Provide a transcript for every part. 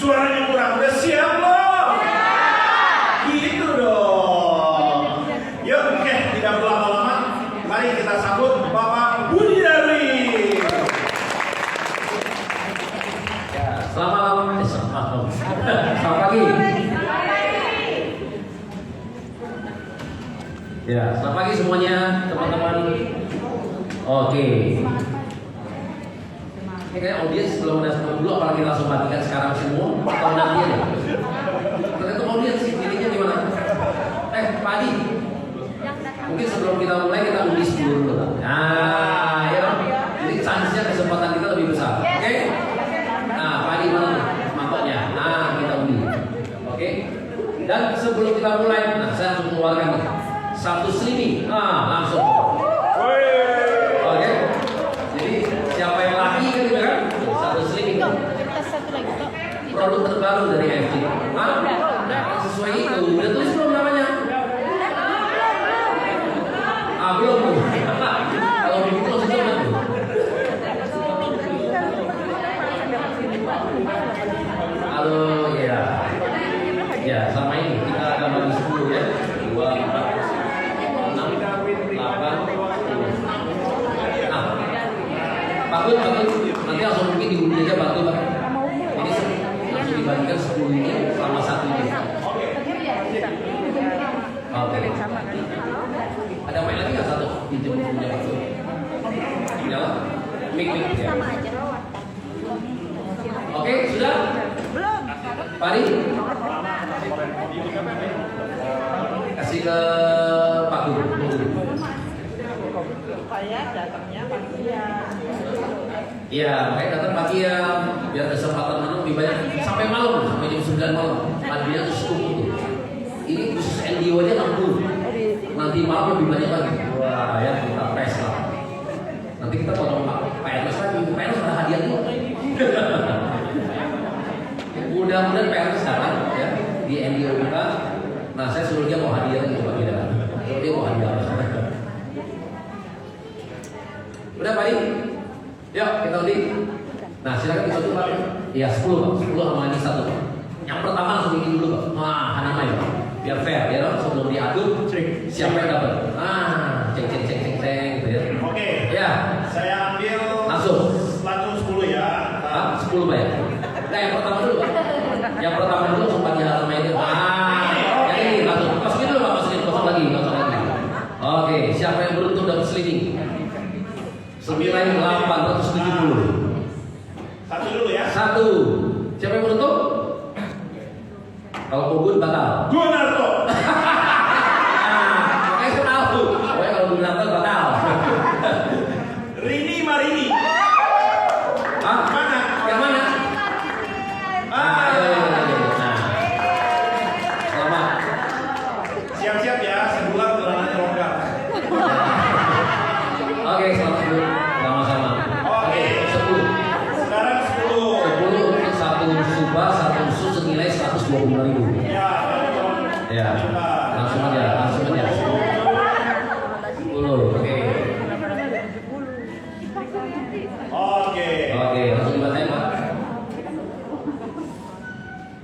Suaranya kurang. Udah siap belum? Gitu dong. Yuk, oke, tidak berlama-lama. Mari kita sambut Bapak Budi Darwi. Selamat pagi. Ya, selamat pagi semuanya, teman-teman. Oke. Ini kayak audiens belum ada semua dulu, apalagi langsung matikan sekarang semua atau nanti ya? Ternyata audiens dirinya gimana? Pak Adi, mungkin sebelum kita mulai kita undi 10 dulu. Nah, ya, jadi chance-nya kesempatan kita lebih besar. Oke? Nah, Pak Adi mana mangkoknya? Nah, kita undi. Oke? Dan sebelum kita mulai, nah saya langsung keluarkan nih. Satu seliming. Nah, langsung. Oke? Jadi siapa yang laki kan juga kan? Satu seliming. Produk terbaru dari FT. Nah, sesuai itu. Udah tulis belum namanya? Belum. Kalau begitu langsung coba tuh. Halo, ya. Ya, sama ini kita akan bagi 10 ya. 2, 4, 6, 8, 10. Nah, bagus. Nanti langsung mungkin diundi aja batu, Pak. Ini langsung dibagikan 10 ini selama 1 ini. Oke. Ada main lagi nggak satu? Pinjam punya batu. Nyala? Mik ya. Oke, sudah? Belum. Pari? Kasih ke Pak Guru. Supaya datangnya pagi ya. Iya, makanya datang pagi ya, biar kesempatan menang lebih banyak. Sampai malam, sampai jam 9 malam. Paginya tuh 10 tuh. Ini khusus NDO aja 60. Nanti malam lebih banyak lagi. Wah, ya kita pes lah. Nanti kita potong PNS lagi. PNS ada hadiah tuh. Mudah-mudahan PNS dapat ya di NDO kita. Nah, saya suruh dia mau hadiah lagi, coba kita. Kalau dia mau hadiah apa? Udah Pak Di? Yuk kita undi. Nah silakan dibantu Pak. Iya 10 Pak. 10 sama ini 1 Pak. Yang pertama langsung bikin dulu Pak. Nah Hanama ya Pak. Biar fair ya Pak. Sebelum diaduk siapa yang dapat? Ceng gitu ya. Oke. Ya. Saya ambil langsung 10 ya. 10 Pak ya. Nah yang pertama dulu Pak. Yang pertama dulu langsung bagi Hanama itu. Yang ini langsung. Masukin dulu Pak. Masukin kosong lagi. Oke. Siapa yang beruntung dapat seliming? 9.870. Satu dulu ya. 1. Siapa yang beruntung? Kalau Gugun batal. Gunarto. Makanya saya tahu. Pokoknya kalau Gunarto batal. Rini Marini. Mana? Yang mana? Ayo. Nah. Selamat. Siap-siap ya. Sebulan celananya longgar. Oke, selamat dulu. Sama-sama. Oke. 10. Sekarang 10. 10 untuk 1 subah, 1 usus senilai 125.000. Ya. Langsung aja. 10. Oke. Oke, langsung dibacain Pak.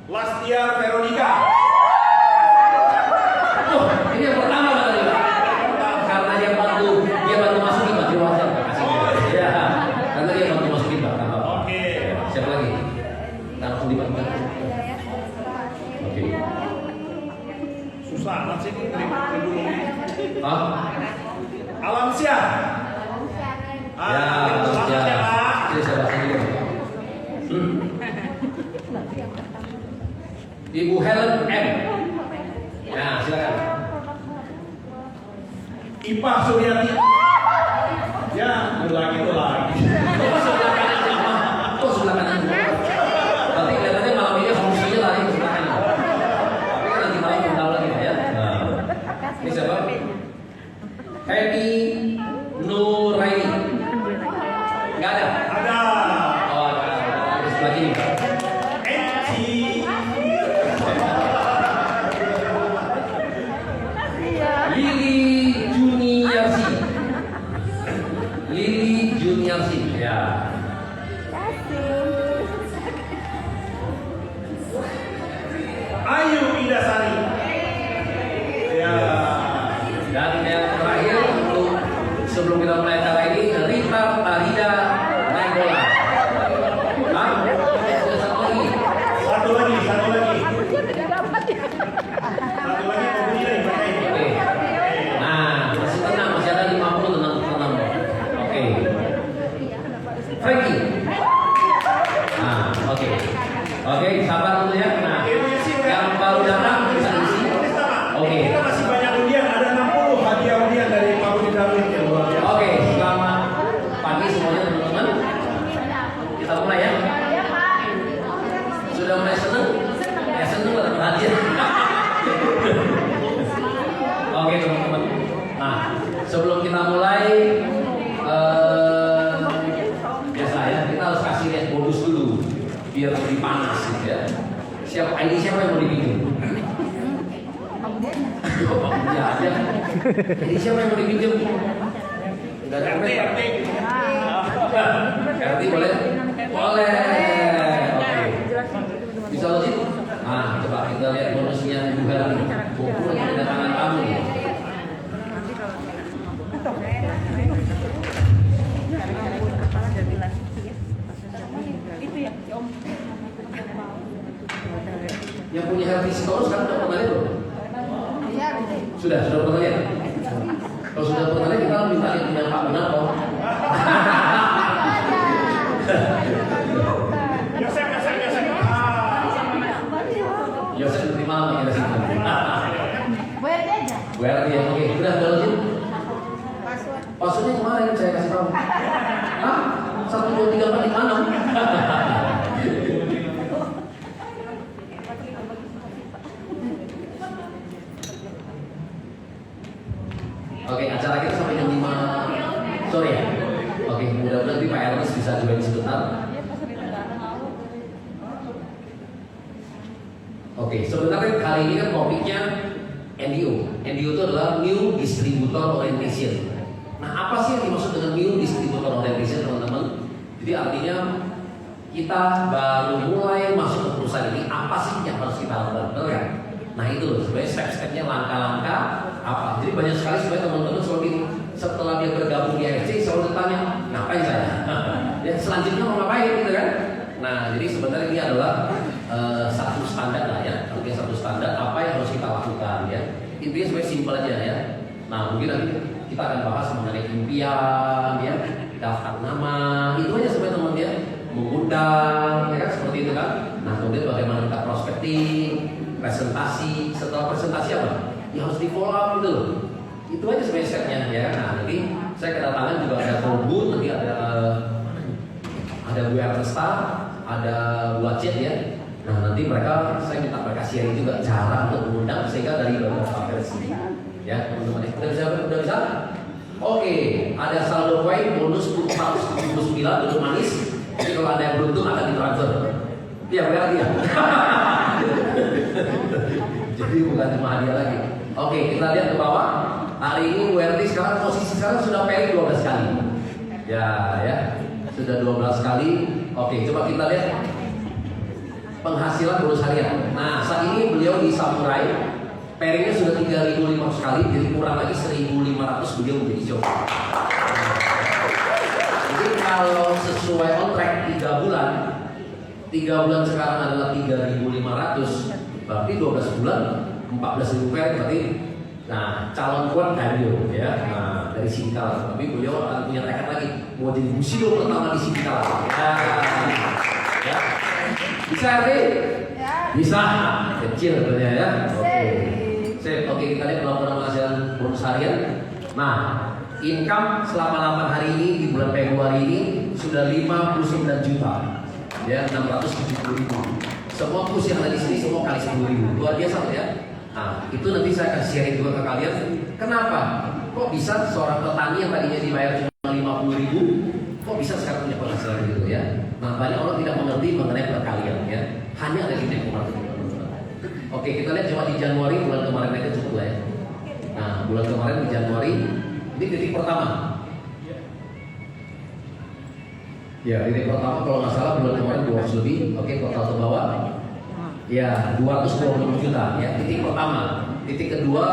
Lastia Veronica. Ini yang pertama Pak tadi Pak. Karena dia bantu masukin Pak di WhatsApp. Iya. Karena dia bantu masukin Pak. Oke. Siapa lagi? Langsung dibantu. Oke. Susah amat sih ini dulu. Ya, Alamsyah. Selamat ya Pak. Ini saya baca dulu. Ibu Helen M. Ya, silakan. Ipah Suryati. Ya, lagi itu lagi. Sebelah kanan sama. Sebelah kanan. Berarti kelihatannya malam ini fungsinya lari ke sebelah kanan. Tapi kan nanti malam kita tahu lagi ya. Nah, ini siapa? Hedi Nuraini. Enggak ada. Ada. Oh, ada. Terus lagi nih. Eci. Lili Juniarsi. Ya. Oke, sabar dulu ya. Nah, yang baru datang bisa isi. Oke. Kita masih banyak undian, ada 60 hadiah undian dari Pak Budi Darwin yang luar biasa. Oke, selamat pagi semuanya teman-teman. Kita mulai ya. Sudah mulai seneng? Ya seneng lah dapat hadiah. Oke teman-teman. Nah, sebelum kita mulai, biasa ya kita harus kasih lihat bonus dulu, biar lebih panas gitu ya. Siapa yang mau dipinjam? Ya ada. Ini siapa yang mau dipinjam? Enggak ada RT. RT boleh? Boleh. Oke. Bisa lagi? Nah, coba kita lihat bonusnya juga nih. Buku yang ada tangan kamu. Itu ya, Om. Yang punya healthy store sekarang udah pernah lihat belum? Sudah pernah lihat? Kalau sudah pernah lihat, kita minta lihat dengan Pak Munarto. Yosef diterima lama kita simpan. WRT ya, oke. Udah login? Passwordnya kemarin saya kasih tahu. Hah? 1, 2, 3, 4, 5, 6. Oke, acara kita sampai jam 5 sore ya? Oke, mudah-mudahan nanti Pak Ernest bisa join sebentar. Oke, sebenarnya kali ini kan topiknya NDO. NDO itu adalah New Distributor Orientation. Nah, apa sih yang dimaksud dengan New Distributor Orientation, teman-teman? Jadi artinya kita baru mulai masuk ke perusahaan ini, apa sih yang harus kita lakukan? Betul kan? Nah itu loh, sebenarnya step-stepnya langkah-langkah apa. Jadi banyak sekali sebenarnya teman-teman selalu gini, setelah dia bergabung di AFC selalu ditanya, ngapain saya? Ya selanjutnya mau ngapain gitu kan? Nah jadi sebenarnya ini adalah satu standar lah ya, mungkin satu standar apa yang harus kita lakukan ya. Intinya sebenarnya simpel aja ya. Nah mungkin nanti kita akan bahas mengenai impian ya, daftar nama, itu aja sebenarnya teman-teman ya, mengundang ya kan seperti itu kan. Nah kemudian bagaimana kita prospecting, presentasi, setelah presentasi apa? Ya harus di follow up gitu loh. Itu aja sebenarnya stepnya ya. Nah nanti saya kedatangan juga ada Tobu, nanti ada Bu Ernesta, ada Bu Acet ya. Nah nanti mereka, saya minta mereka sharing juga cara untuk mengundang sehingga dari beberapa versi ya teman-teman. Udah bisa? Oke, ada saldo poin bonus 479 duduk manis. Jadi kalau ada yang beruntung akan ditransfer. Iya berarti ya. Jadi bukan cuma hadiah lagi. Oke, kita lihat ke bawah. Hari ini WRT sekarang posisi sekarang sudah pairing 12 kali. Ya, sudah 12 kali. Oke, coba kita lihat penghasilan bonus harian. Nah, saat ini beliau di Samurai pairingnya sudah 3.500 kali, jadi kurang lagi 1.500 beliau menjadi job. Jadi kalau sesuai on track 3 bulan sekarang adalah 3.500, berarti 12 bulan 14.000 pair berarti. Nah, calon kuat Dario ya. Nah, dari Singkal. Tapi beliau akan punya tekad lagi mau jadi musio pertama di Singkal. Ya. Bisa RT? Ya. Bisa. Kecil sebenarnya ya. Oke, kita lihat laporan penghasilan bonus harian. Nah, income selama 8 hari ini di bulan Februari ini sudah 59 juta. Ya, 670.000. Semua plus yang ada di sini semua kali 10.000. Luar biasa ya. Nah, itu nanti saya akan sharing juga ke kalian. Kenapa? Kok bisa seorang petani yang tadinya dibayar cuma 50.000, kok bisa sekarang punya penghasilan gitu ya? Nah, banyak orang tidak mengerti mengenai perkalian ya. Hanya ada di network marketing. Oke, kita lihat coba di Januari bulan kemarin aja cukup lah ya. Nah, bulan kemarin di Januari ini titik pertama. Ya, titik pertama kalau nggak salah bulan kemarin 200 lebih. Oke, total ke bawah. Ya, 220 juta ya, titik pertama. Titik kedua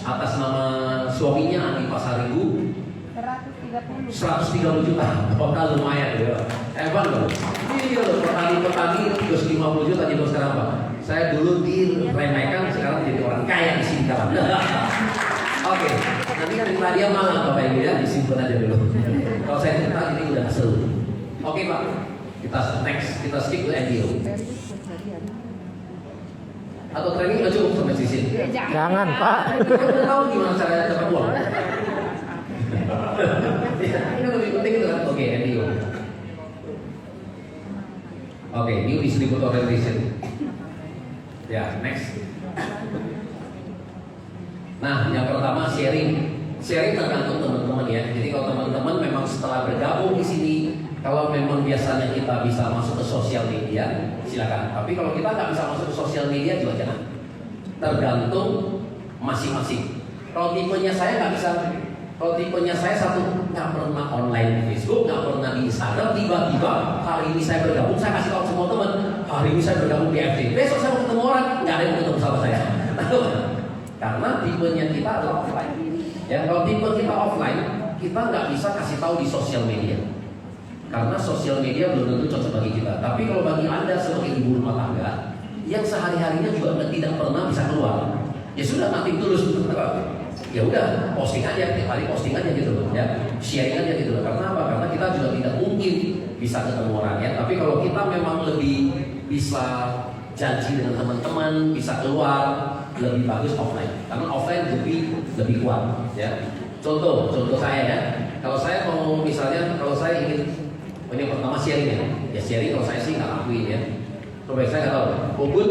atas nama suaminya Andi Pasaribu 130 juta. Total lumayan ya. Hebat loh. Iya loh, petani 350 juta jadi sekarang apa? Saya dulu diremehkan, sekarang jadi orang kaya di sini kawan. Oke, nanti kan kita dia malah Bapak Ibu ya, disimpan aja dulu. Kalau saya cerita ini udah kesel. Oke Pak. Kita next, kita skip ke NDO. Atau training nggak cukup sampai sini? Jangan, Pak. Kita tahu gimana cara dapat uang. Ya, ini lebih penting itu kan. Oke, NDO. Oke, new distributor relation. Ya, next. Nah, yang pertama sharing. Sharing tergantung teman-teman ya. Jadi kalau teman-teman memang setelah bergabung di sini, kalau memang biasanya kita bisa masuk ke sosial media, silakan. Tapi kalau kita nggak bisa masuk ke sosial media juga jangan. Tergantung masing-masing. Kalau tipenya saya nggak bisa. Kalau tipenya saya satu nggak pernah online di Facebook, nggak pernah di Instagram. Tiba-tiba hari ini saya bergabung, saya kasih tahu semua teman, hari ini saya bergabung di FD. Besok saya mau ketemu orang, nggak ada yang mau ketemu sama saya. Karena tipenya kita adalah offline. Ya, kalau tipe kita offline, kita nggak bisa kasih tahu di sosial media. Karena sosial media belum tentu cocok bagi kita. Tapi kalau bagi Anda sebagai ibu rumah tangga yang sehari-harinya juga tidak pernah bisa keluar, ya sudah nanti tulus. Ya udah, posting aja, tiap hari posting aja gitu loh, ya, sharing aja gitu loh. Karena apa? Karena kita juga tidak mungkin bisa ketemu orang ya. Tapi kalau kita memang lebih bisa janji dengan teman-teman, bisa keluar, lebih bagus offline. Karena offline lebih kuat, ya. Contoh saya ya. Kalau saya mau misalnya, kalau saya ingin ini pertama sharing ya sharing kalau saya sih nggak lakuin ya. Coba saya nggak tahu. Bobut,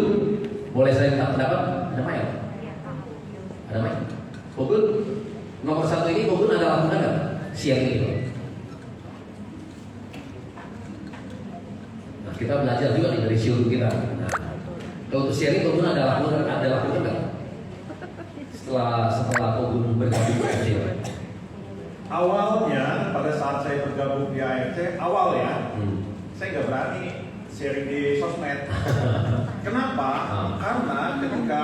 boleh saya minta pendapat? Ada mic? Ada mic? Bobut, nomor satu ini Bobut ada lakukan nggak? Sharing itu. Nah kita belajar juga nih dari showroom kita. Nah, kalau untuk sharing Bobut ada lakukan nggak? Setelah Bobut bergabung ke FJ. Awalnya pada saat saya bergabung di AFC, awal ya, saya nggak berani sharing di sosmed. Kenapa? Karena ketika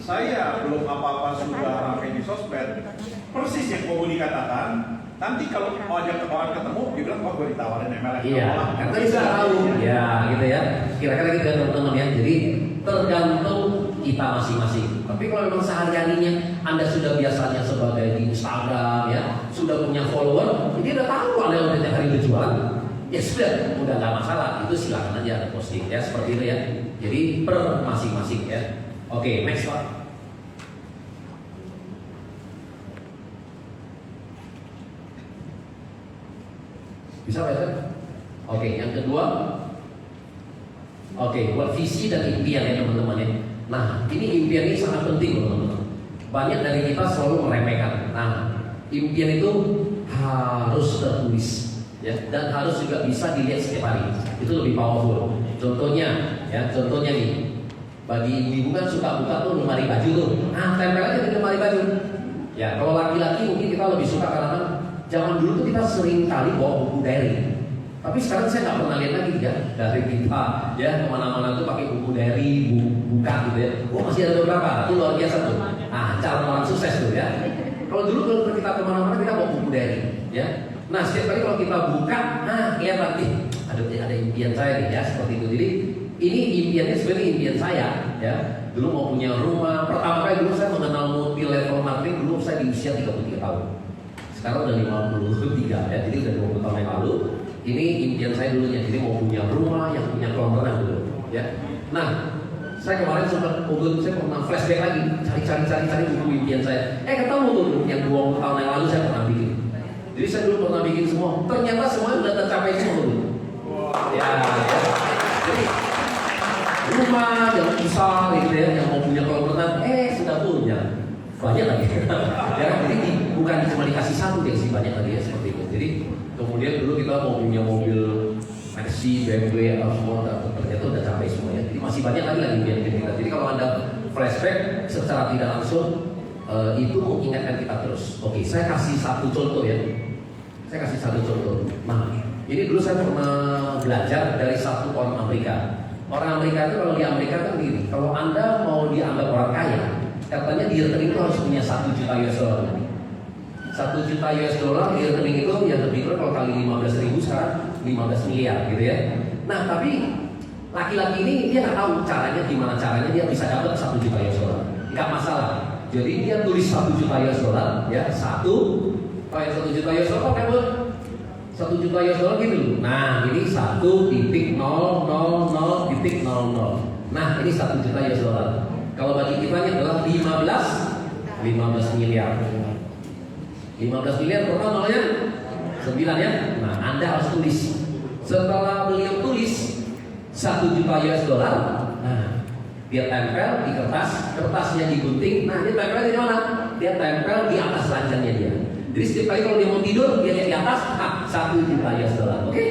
saya belum apa-apa sudah ramai di sosmed, persis yang mau dikatakan, nanti kalau mau ajak orang ketemu, dia bilang, oh gue ditawarin MLM. Iya, karena bisa tahu, ya gitu ya. Kira-kira gitu teman-teman ya. Jadi tergantung kita masing-masing. Tapi kalau memang sehari-harinya Anda sudah biasanya sebagai di Instagram ya, sudah punya follower, jadi udah tahu Anda udah tiap hari berjualan, ya sudah, udah nggak masalah. Itu silakan aja Anda posting ya, seperti itu ya. Jadi per masing-masing ya. Oke, next Pak. Bisa Pak? Oke, yang kedua, buat visi dan impian ya teman-teman ya. Nah, ini impian ini sangat penting teman-teman. Banyak dari kita selalu meremehkan. Nah, impian itu harus tertulis ya, dan harus juga bisa dilihat setiap hari. Itu lebih powerful. Contohnya nih, bagi ibu kan suka buka tuh lemari baju tuh. Nah, tempel aja di lemari baju. Ya, kalau laki-laki mungkin kita lebih suka karena kan zaman dulu tuh kita sering kali bawa buku diary. Tapi sekarang saya nggak pernah lihat lagi ya dari kita ya kemana-mana tuh pakai buku diary, buka gitu ya. Oh masih ada beberapa, itu luar biasa tuh. Nah cara orang sukses tuh ya. Kalau dulu kalau kita kemana-mana kita bawa buku diary ya. Nah setiap kali kalau kita buka, lihat nanti ada impian saya nih ya seperti itu. Jadi ini impiannya sebenarnya impian saya ya. Dulu mau punya rumah. Pertama kali dulu saya mengenal mobil level marketing dulu saya di usia 33 tahun. Sekarang udah 53 ya, jadi udah 20 tahun yang lalu. Ini impian saya dulunya, jadi mau punya rumah yang punya kolam renang dulu, ya. Nah, saya kemarin sempat saya pernah flashback lagi, cari buku impian saya. Ketemu tuh yang 20 tahun yang lalu saya pernah bikin. Jadi saya dulu pernah bikin semua. Ternyata semua udah tercapai semua dulu. Ya. Jadi rumah yang besar gitu ya, yang mau punya kolam renang, sudah punya. Banyak lagi. Ya, jadi bukan cuma dikasih satu, dikasih banyak lagi ya seperti itu. Jadi kemudian dulu kita mau punya mobil Mercy, BMW, atau semua ternyata udah capai semuanya. Jadi masih banyak lagi impian kita. Jadi kalau Anda flashback secara tidak langsung itu mengingatkan kita terus. Oke, saya kasih satu contoh ya. Nah, ini dulu saya pernah belajar dari satu orang Amerika. Orang Amerika itu kalau di Amerika kan gini, kalau Anda mau dianggap orang kaya, katanya di rekening itu harus punya 1 juta US dollar. 1 juta US dollar di rekening itu yang lebih kurang kalau kali 15.000 sekarang 15 miliar gitu ya. Nah tapi laki-laki ini dia nggak tahu gimana caranya dia bisa dapat 1 juta US dollar. Nggak masalah. Jadi dia tulis 1 juta US dollar ya, 1 juta US dollar kan 1 juta US dollar gitu. Nah, ini 1.000.00. Nah, ini 1 juta US dollar. Kalau bagi kita ini adalah 15 miliar. 15 miliar total namanya 9 ya. Nah, Anda harus tulis. Setelah beliau tulis 1 juta US dollar, nah, dia tempel di kertasnya digunting. Nah, dia tempel di mana? Dia tempel di atas ranjangnya dia. Jadi setiap kali kalau dia mau tidur, dia lihat di atas, 1 juta US dollar. Oke?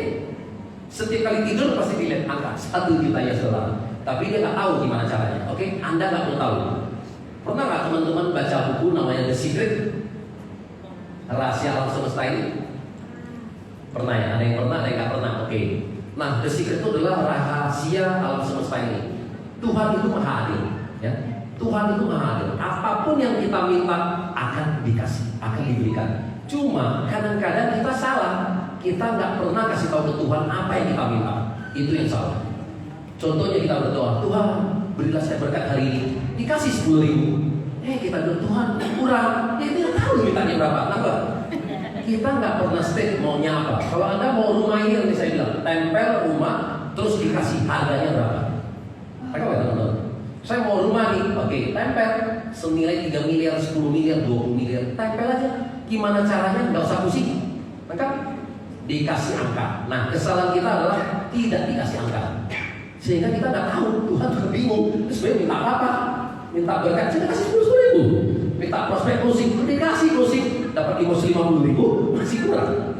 Setiap kali tidur pasti dilihat angka 1 juta US dollar. Tapi dia nggak tahu gimana caranya. Oke? Anda nggak perlu tahu. Pernah nggak teman-teman baca buku namanya The Secret? Rahasia alam semesta ini? Pernah ya? Ada yang pernah, ada yang nggak pernah. Oke. Nah, The Secret itu adalah rahasia alam semesta ini. Tuhan itu maha adil, ya. Tuhan itu maha adil. Apapun yang kita minta akan dikasih, akan diberikan. Cuma kadang-kadang kita salah. Kita nggak pernah kasih tahu ke Tuhan apa yang kita minta. Itu yang salah. Contohnya kita berdoa, Tuhan berilah saya berkat hari ini. Dikasih 10.000. Kita bilang Tuhan kurang. Dia tidak tahu mintanya berapa. Kenapa? Kita nggak pernah state maunya apa. Kalau Anda mau rumah ini, nanti saya bilang tempel rumah, terus dikasih harganya berapa. Mereka nggak teman-teman. Saya mau rumah nih, oke, tempel senilai 3 miliar, 10 miliar, 20 miliar, tempel aja. Gimana caranya? Nggak usah pusing. Mereka dikasih angka. Nah, kesalahan kita adalah tidak dikasih angka, sehingga kita nggak tahu. Tuhan juga bingung. Terus sebenarnya minta apa? Minta berkat, saya kasih 10.000. Minta prospek closing, dikasih closing, dapat 50.000, masih kurang.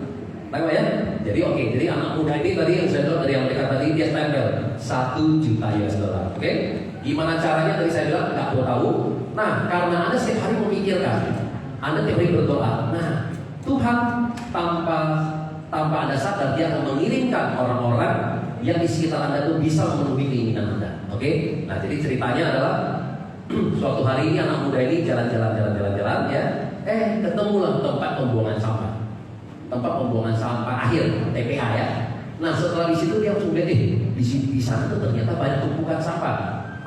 Tahu ya? Jadi oke, jadi anak muda ini tadi yang saya bilang dari Amerika tadi dia stempel 1 juta US dollar. Oke? Gimana caranya tadi saya bilang nggak perlu tahu. Nah, karena Anda setiap hari memikirkan, Anda tiap hari berdoa. Nah, Tuhan tanpa Anda sadar dia akan mengirimkan orang-orang yang di sekitar Anda itu bisa memenuhi keinginan Anda. Oke? Nah, jadi ceritanya adalah suatu hari ini anak muda ini jalan-jalan ya. Ketemulah tempat pembuangan sampah. Tempat pembuangan sampah akhir TPA ya. Nah, setelah di situ dia langsung lihat di sana tuh ternyata banyak tumpukan sampah.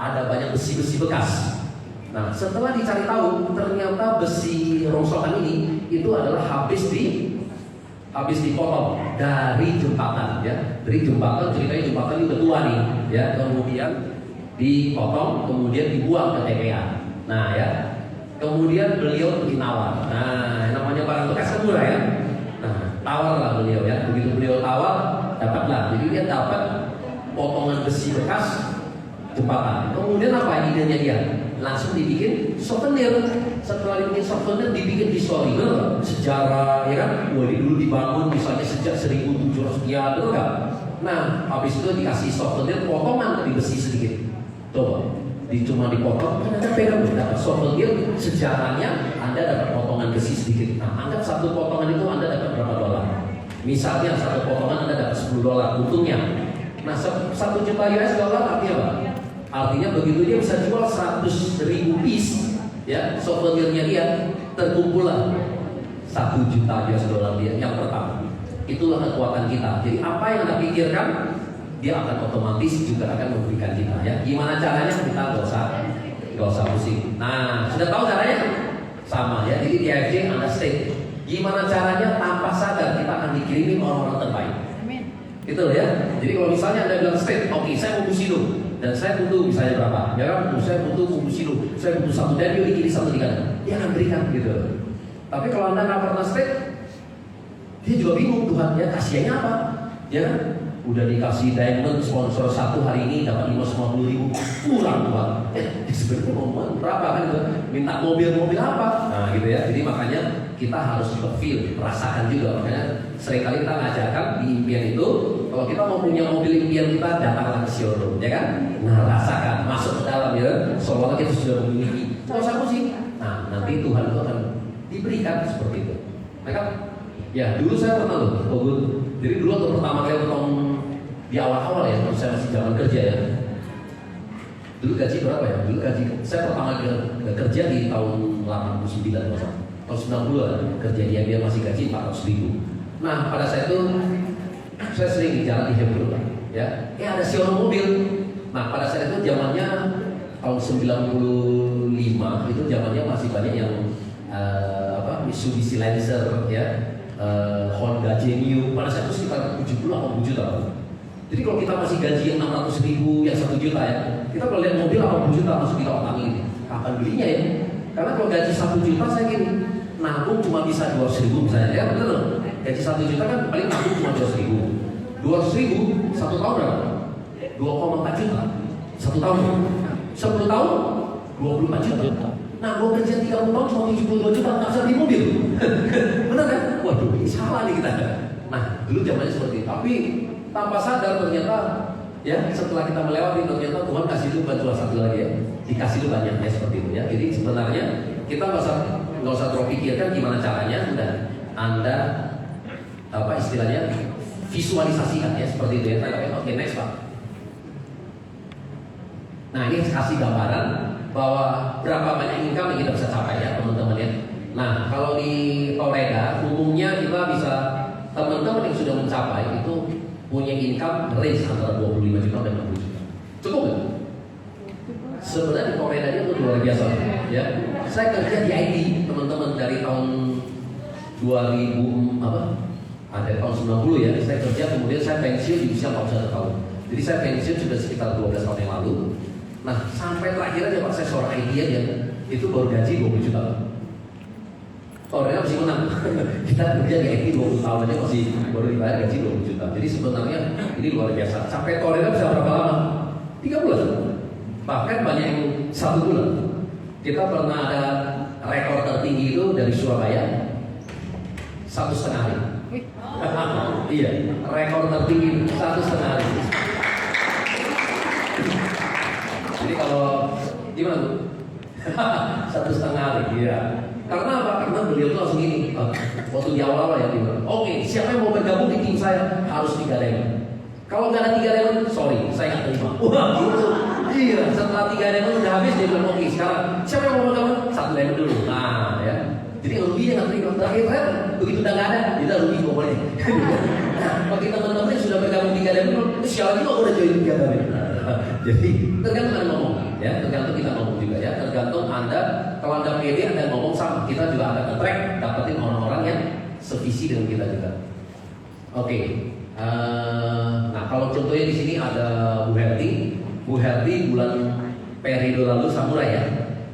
Ada banyak besi-besi bekas. Nah, setelah dicari tahu ternyata besi rongsokan ini itu adalah habis dipotong dari jembatan ya. Dari jembatan, ceritanya jembatan ini udah tua nih ya. Kemudian dipotong, kemudian dibuang ke TPA. Nah ya, kemudian beliau nawar. Nah, namanya barang bekas kan murah ya. Nah, tawarlah beliau ya. Begitu beliau tawar, dapatlah. Jadi dia dapat potongan besi bekas jembatan. Kemudian apa idenya dia? Langsung dibikin souvenir. Setelah dibikin souvenir, dibikin historical sejarah ya kan. Wah, ini dulu dibangun misalnya sejak 1700 sekian, betul nggak? Nah, habis itu dikasih souvenir potongan dari besi sedikit. Coba, cuma dipotong, kan Anda pegang dapat souvenir sejarahnya, Anda dapat potongan besi sedikit. Nah, anggap satu potongan itu Anda dapat berapa dolar? Misalnya satu potongan Anda dapat $10 untungnya. Nah, 1 juta US dollar artinya apa? Artinya begitu dia bisa jual 100.000 piece, ya souvenirnya dia terkumpullah 1 juta US dollar dia yang pertama. Itulah kekuatan kita. Jadi apa yang Anda pikirkan, dia akan otomatis juga akan memberikan kita ya. Gimana caranya kita nggak usah pusing. Nah, sudah tahu caranya? Sama ya. Jadi di AFJ Anda state gimana caranya tanpa sadar kita akan dikirimin orang-orang terbaik. Amin. Gitu loh ya. Jadi kalau misalnya Anda bilang state, oke, saya mau busino dan saya butuh misalnya berapa? Ya kan, saya butuh busino, saya butuh 1 dan di kiri 1 di kanan. Dia akan berikan gitu. Tapi kalau Anda nggak pernah state, dia juga bingung Tuhan ya kasihannya apa? Ya kan? Udah dikasih diamond sponsor 1 hari ini dapat 550.000, kurang Tuhan. Sebenarnya mau berapa kan gitu? Minta mobil apa? Nah gitu ya. Jadi makanya kita harus feel, rasakan juga. Makanya seringkali kita ngajarkan di impian itu, kalau kita mau punya mobil impian kita, datanglah ke showroom, ya kan? Nah rasakan, masuk ke dalam ya. Seolah kita sudah memiliki. Nggak usah pusing. Nah nanti Tuhan itu akan diberikan seperti itu. Mereka, ya dulu saya pernah loh. Jadi dulu waktu pertama kali ketemu di awal-awal ya, waktu saya masih zaman kerja ya. Dulu gaji berapa ya? Dulu gaji saya pertama kali kerja di tahun 89 tahun 90 kerja dia masih gaji 400.000. Nah pada saat itu saya sering di jalan di Hebron ya. Ada showroom mobil. Nah pada saat itu zamannya tahun 95 itu zamannya masih banyak yang Mitsubishi Lancer ya. Honda Genio pada saat itu sekitar 70 atau 80 juta. Jadi kalau kita masih gaji yang 600 ribu, yang 1 juta ya, kita kalau lihat mobil 80 juta langsung kita otak ini, kapan belinya ya? Karena kalau gaji 1 juta saya gini, nabung cuma bisa 200 ribu misalnya, ya betul loh. Gaji 1 juta kan paling nabung cuma 200 ribu. 200 ribu, 1 tahun berapa? 2,4 juta. 1 tahun. 10 tahun, 24 juta. Nah, gue kerja 30 tahun cuma 72 juta, nggak bisa beli mobil. Benar kan? Waduh, ini salah nih kita. Nah, dulu zamannya seperti itu. Tapi tanpa sadar ternyata, ya setelah kita melewati ternyata Tuhan kasih lu bantuan satu lagi ya. Dikasih lu banyak ya seperti itu ya. Jadi sebenarnya kita nggak usah terlalu pikirkan gimana caranya. Udah, Anda apa istilahnya visualisasikan ya seperti itu ya. Oke, next Pak. Nah, ini kasih gambaran bahwa berapa banyak income yang kita bisa capai ya teman-teman ya. Nah, kalau di Toreda umumnya kita bisa, teman-teman yang sudah mencapai itu punya income range antara 25 juta dan 60 juta. Cukup nggak? Sebenarnya di Toreda itu luar biasa ya. Saya kerja di IT teman-teman dari tahun 2000 ada tahun 90 ya. Saya kerja kemudian saya pensiun di usia 41 tahun. Jadi saya pensiun sudah sekitar 12 tahun yang lalu. Nah, sampai terakhir aja Pak, saya seorang IT aja, itu baru gaji 20 juta. Orangnya masih menang. Kita kerja di IT 20 tahun aja masih baru dibayar gaji 20 juta. Jadi sebenarnya ini luar biasa. Sampai Toreda bisa berapa lama? 3 bulan. Bahkan banyak yang 1 bulan. Kita pernah ada rekor tertinggi itu dari Surabaya 1,5 hari. Iya, rekor tertinggi 1,5 hari. Jadi kalau gimana tuh? 1,5 hari, iya. Karena apa? Karena beliau tuh langsung gini. Waktu di awal-awal ya, dia bilang, oke, siapa yang mau bergabung di tim saya harus 3 lemon. Kalau nggak ada 3 lemon, sorry, saya nggak terima. Wah, gitu. Iya, setelah 3 lemon udah habis, dia bilang, oke, sekarang siapa yang mau bergabung? 1 lemon dulu. Nah, ya. Jadi kalau dia nggak terima, terakhir begitu udah nggak ada, kita rugi pokoknya. Nah, bagi teman-teman yang sudah bergabung 3 lemon, siapa juga udah join 3 lemon. Jadi tergantung Anda ngomong, ya, tergantung kita ngomong juga ya, tergantung Anda, kalau Anda pede Anda ngomong sama, kita juga akan nge-track dapetin orang-orang yang sevisi dengan kita juga. Oke, nah kalau contohnya di sini ada Bu Herti bulan periode lalu Samurai ya.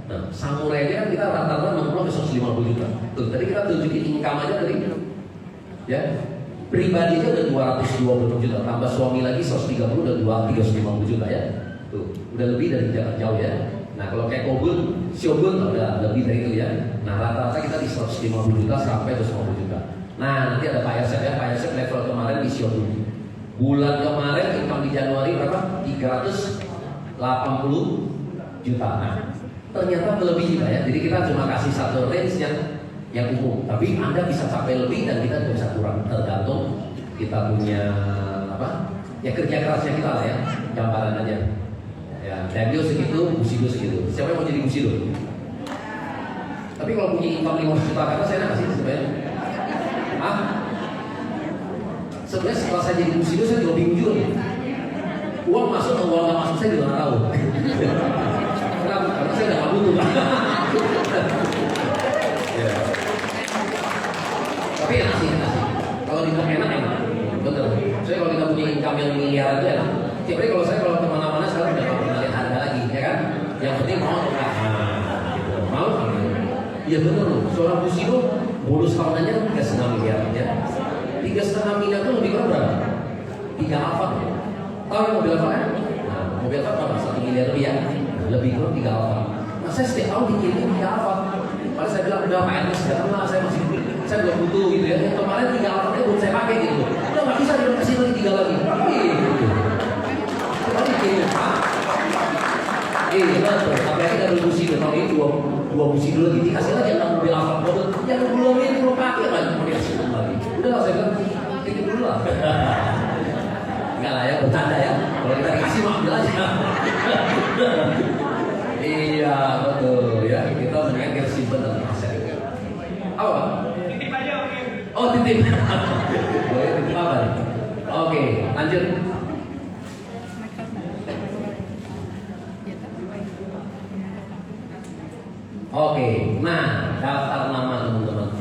Nah, Samurai kan kita rata-rata 60 ke 150 juta. Tuh, tadi kita tunjukin income aja tadi, ya. Pribadi aja udah 220 juta, tambah suami lagi 130 dan 350 juta ya. Tuh, udah lebih dari jarak jauh ya. Nah, kalau kayak Shogun udah lebih dari itu ya. Nah, rata-rata kita di 150 juta sampai 250 juta. Nah, nanti ada Pak Yasef ya. Pak Yasef level kemarin di Shogun. Bulan kemarin income di Januari berapa? 380 juta. Nah, ternyata melebihi ya. Jadi kita cuma kasih satu range yang umum, tapi Anda bisa capai lebih dan kita juga bisa kurang, tergantung kita punya apa ya, kerja kerasnya kita lah ya, gambaran aja ya. Daniel segitu, Busido segitu. Siapa yang mau jadi Busido? Tapi kalau punya income 5 juta kata saya nggak sih sebenarnya? Sebenarnya setelah saya jadi Busido saya juga bingung juga. Uang masuk atau uang nggak masuk saya juga nggak tahu. Karena saya nggak butuh kan. Ya. Tapi enak sih. Kalau dibilang enak, bener. Saya kalau kita punya income yang miliaran itu enak. Tapi kalau kemana-mana sekarang udah nggak pernah lihat harga lagi, ya kan? Yang penting mau atau nggak? Mau? Iya bener loh. Seorang Busido bonus tahunannya 3,5 miliar ya. 3,5 miliar itu lebih kurang berapa? 3 Alphard. Tahu yang mobil Alphard kan? Nah, mobil Alphard berapa? 1 miliar lebih ya? Lebih kurang 3 Alphard. Nah, saya setiap tahun dikirim 3 Alphard. Padahal saya bilang udah Pak Ernest, janganlah, saya belum butuh gitu ya. Yang kemarin 3 Alphardnya belum saya pakai gitu. Udah nggak bisa dia kasih lagi 3 lagi. Tadi kirim Pak. Betul. Apalagi dari Busido tahun ini 2 Busido lagi dikasih lagi yang mobil Alphard mobil yang belum ini belum pakai lagi mau dikasih lagi. Udah lah saya bilang kirim dulu lah. Enggak lah ya, bercanda ya. Kalau kita dikasih mah ambil aja. Iya betul ya, kita mendingan kita simpen dalam aset. Apa? Titip aja oke. Oh titip. Boleh titip apa nih? Oke, lanjut. Oke, nah daftar nama teman-teman.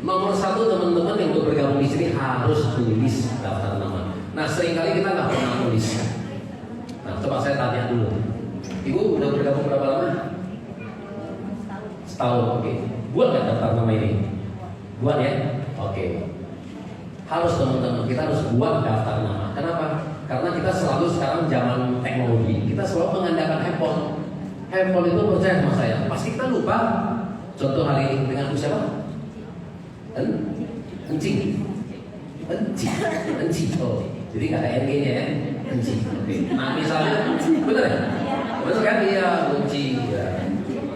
Nomor satu teman-teman yang untuk bergabung di sini harus tulis daftar nama. Nah seringkali kita nggak pernah tulis. Nah coba saya tanya dulu, Ibu udah bergabung berapa lama? Setahun, oke. Buat nggak daftar nama ini? Buat ya, oke. Harus teman-teman, kita harus buat daftar nama. Kenapa? Karena kita selalu sekarang zaman teknologi, kita selalu mengandalkan handphone. Handphone itu percaya sama saya, pasti kita lupa. Contoh hari ini dengan siapa? Encing. Oh, jadi nggak ada NG-nya ya, encing. Oke. Nah misalnya, betul ya? Betul kan? Iya, encing. Ya.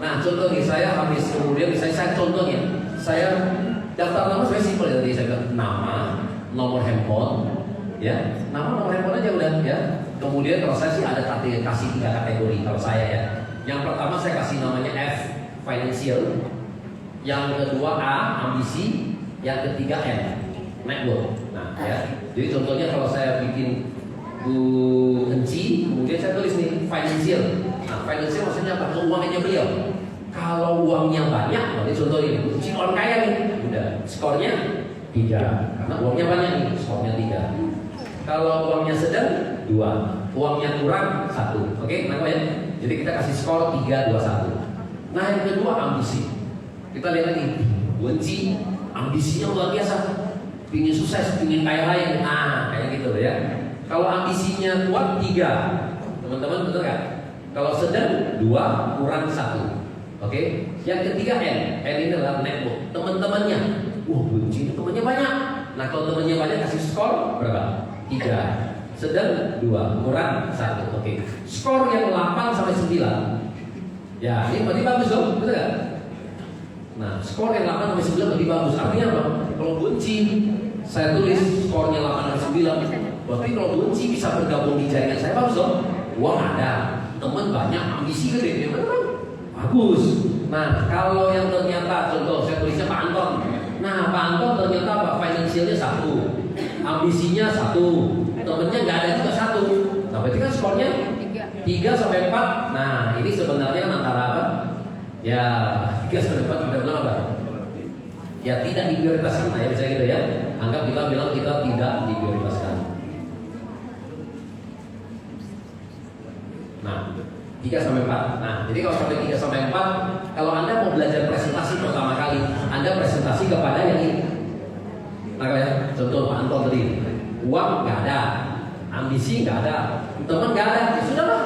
Nah contoh nih, saya habis kemudian saya contohnya, saya daftar nama saya simpel ya, tadi saya bilang nama, nomor handphone, ya, nama nomor handphone aja udah ya. Kemudian kalau saya sih ada kasih 3 kategori kalau saya ya. Yang pertama saya kasih namanya F, financial. Yang kedua A, ambisi. Yang ketiga N, network. Nah ya, jadi contohnya kalau saya bikin Bu Enci, kemudian saya tulis nih financial. Nah financial maksudnya apa? Keuangannya beliau. Kalau uangnya banyak, berarti contoh ini, Bu Enci orang kaya nih, udah skornya 3, karena uangnya banyak nih, skornya 3. Kalau uangnya sedang 2, uangnya kurang 1. Oke, kenapa ya? Jadi kita kasih skor 3, 2, 1. Nah yang kedua ambisi. Kita lihat lagi, Bu Enci ambisinya luar biasa, pingin sukses, pingin kaya raya. Nah kayak gitu ya. Kalau ambisinya kuat 3, teman-teman betul nggak? Kalau sedang 2, kurang 1. Oke. Yang ketiga N ini adalah network, teman-temannya. Wah Bu Enci itu temannya banyak. Nah kalau temannya banyak kasih skor berapa? 3. Sedang 2, kurang 1. Oke. Skor yang 8 sampai 9. Ya ini berarti bagus dong, betul nggak? Nah, skor yang 8 sampai 9 lebih bagus. Artinya apa? Kalau Bu Enci, saya tulis skornya 8 sampai 9. Berarti kalau Bu Enci bisa bergabung di jaringan saya bagus dong. Uang ada, teman banyak, ambisi gede, ya betul kan? Bagus. Nah, kalau yang ternyata contoh saya tulisnya Pak Anton. Nah, Pak Anton ternyata apa? Financialnya 1, ambisinya 1, temennya nggak ada juga 1. Nah, berarti kan skornya 3 sampai 4. Nah, ini sebenarnya antara apa? Ya, 3 sampai 4 kita bilang apa? Ya tidak diprioritaskan, ya bisa gitu ya. Anggap kita bilang kita tidak diprioritaskan. Nah, 3 sampai 4. Nah, jadi kalau sampai 3 sampai 4, kalau Anda mau belajar presentasi pertama kali, Anda presentasi kepada yang ini. Nah, ya, contoh Pak Anton tadi, uang nggak ada, ambisi nggak ada, teman nggak ada, ya sudah lah.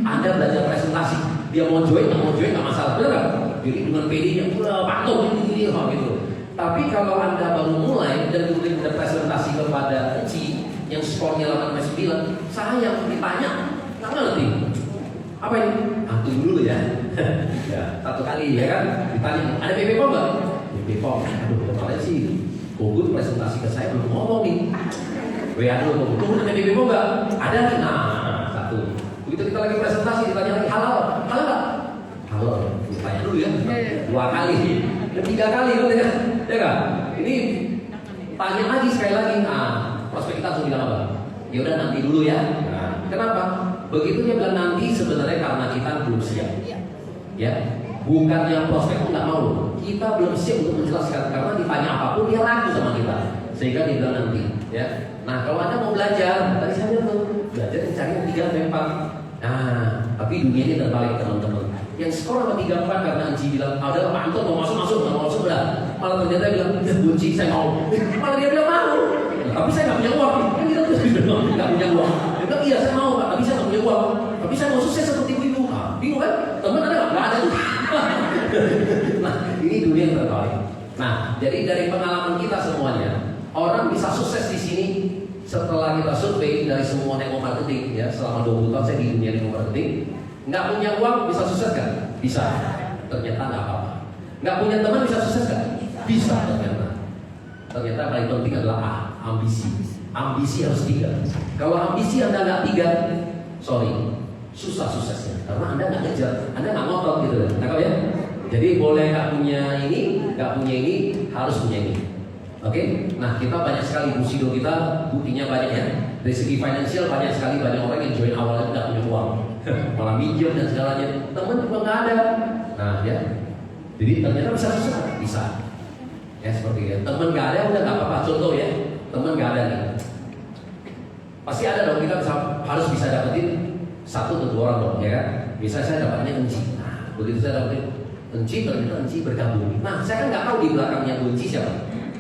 Anda belajar presentasi. Dia mau join nggak masalah, benar nggak? Jadi dengan PD-nya, patuh ini gitu. Tapi kalau Anda baru mulai dan kemudian presentasi kepada Enci yang skornya 8 sampai 9, sayang ditanya, nggak ngerti. Apa ini? Tunggu dulu ya. Ya, 1 kali ya kan? Ditanya, ada PP POM nggak? PP POM. Aduh, kemarin sih Kogut presentasi ke saya belum ngomong nih. WA dulu, Kogut ada PP POM nggak? Ada nih. Nah, 1. Begitu kita lagi presentasi, ditanya lagi halal nggak? Halal. Tanya dulu ya. 2 kali, 3 kali ya kan? Ini tanya lagi sekali lagi. Nah, prospek kita langsung bilang apa? Ya udah nanti dulu ya. Nah, kenapa? Begitu dia bilang nanti sebenarnya karena kita belum siap. Ya, bukannya prospek itu nggak mau. Kita belum siap untuk menjelaskan karena ditanya apapun dia ragu sama kita. Sehingga dia bilang nanti. Ya. Nah, kalau Anda mau belajar, tadi saya bilang tuh belajar cari yang 3 sampai 4. Nah, tapi dunia ini terbalik teman-teman. Yang skor sama 3, 4 karena Enci bilang ada Pak Anton mau masuk nggak mau masuk udah. Malah ternyata dia bilang ya Bu Enci saya mau. Malah dia bilang mau. Tapi saya nggak punya uang. Kan kita tuh nggak punya uang. Dia bilang iya saya mau Pak, tapi saya nggak punya uang. Tapi saya mau sukses seperti ibu. Nah, bingung kan? Teman ada nggak ada. Nah, ini dunia yang terbalik. Nah, jadi dari pengalaman kita semuanya, orang bisa sukses di sini. Setelah kita survei dari semua network marketing ya, selama 20 tahun saya di dunia network marketing, nggak punya uang bisa sukses kan? Bisa. Ternyata nggak apa-apa. Nggak punya teman bisa sukses kan? Bisa ternyata. Ternyata paling penting adalah ambisi. Ambisi harus 3. Kalau ambisi Anda nggak 3, sorry, susah suksesnya. Karena Anda nggak ngejar, Anda nggak ngotot gitu. Nah, ya. Jadi boleh nggak punya ini, nggak punya ini, harus punya ini. Oke, nah kita banyak sekali Bushido kita buktinya banyak ya. Dari segi finansial banyak sekali banyak orang yang join awalnya tidak punya uang, malah minjem dan segalanya. Teman juga nggak ada. Nah ya, jadi ternyata bisa susah, bisa. Ya seperti itu. Teman nggak ada udah nggak apa-apa. Contoh ya, teman nggak ada nih. Pasti ada dong, kita harus bisa dapetin 1 atau 2 orang dong, ya kan? Bisa saya dapatnya Enci. Nah, begitu saya dapetin Enci, ternyata Enci bergabung. Nah, saya kan nggak tahu di belakangnya Enci siapa.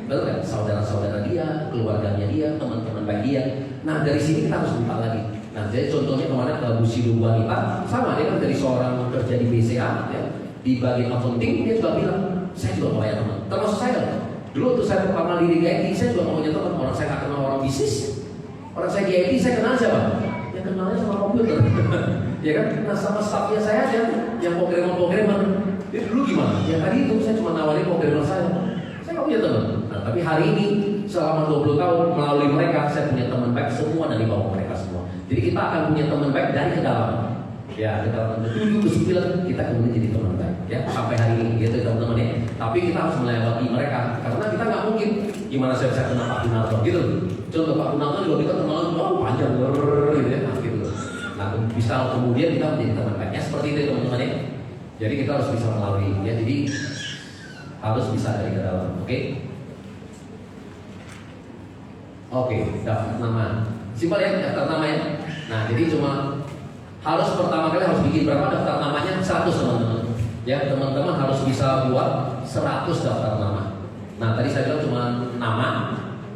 Betul kan? Saudara-saudara dia, keluarganya dia, teman-teman baik dia. Nah, dari sini kita harus buka lagi. Nah, jadi contohnya kemarin ke Bu Sidu Wanita, sama dia kan dari seorang kerja di BCA, ya, di bagian accounting, dia juga bilang, saya juga mau punya teman. Termasuk saya. Dulu waktu saya pertama diri IT, saya juga mau punya teman. Orang saya nggak kenal orang bisnis. Orang saya di IT, saya kenal siapa? Ya kenalnya sama komputer. Ya kan? Nah, sama staffnya saya aja, yang programmer. Jadi dulu gimana? Ya tadi itu saya cuma nawarin programmer saya. Saya nggak punya teman. Nah, tapi hari ini selama 20 tahun melalui mereka saya punya teman baik semua dari bawah mereka semua. Jadi kita akan punya teman baik dari kedalaman. Ya, kedalaman 7-9 kita kemudian jadi teman baik. Ya, sampai hari ini gitu teman-teman ya. Tapi kita harus melewati mereka karena kita nggak mungkin gimana saya bisa kenal Pak Gunarto gitu. Contoh Pak Gunarto juga kita kenalan panjang gitu ya, nah, gitu. Nah, bisa kemudian kita menjadi teman baiknya seperti itu teman-teman ya. Jadi kita harus bisa melalui ya. Jadi harus bisa dari kedalaman. Oke? Oke, daftar nama. Simpel ya, daftar nama ya. Nah, jadi cuma harus pertama kali harus bikin berapa daftar namanya? 100 teman-teman. Ya, teman-teman harus bisa buat 100 daftar nama. Nah, tadi saya bilang cuma nama,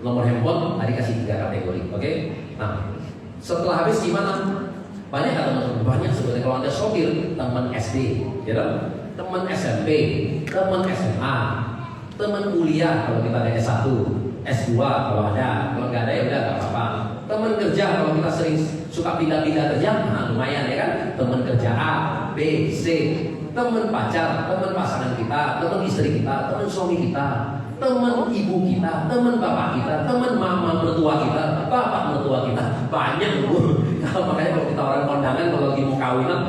nomor handphone, tadi kasih 3 kategori. Oke? Nah, setelah habis gimana? Banyak nggak teman-teman? Banyak sebenarnya. Kalau Anda sopir, teman SD, ya kan? Teman SMP, teman SMA, teman kuliah kalau kita ada S1, S2 kalau ada, kalau nggak ada ya udah nggak apa-apa. Teman kerja kalau kita sering suka pindah-pindah kerja, nah lumayan ya kan. Teman kerja A, B, C, teman pacar, teman pasangan kita, teman istri kita, teman suami kita, teman ibu kita, teman bapak kita, teman mama mertua kita, bapak mertua kita, banyak loh. Kalau makanya kalau kita orang kondangan kalau lagi mau kawinan,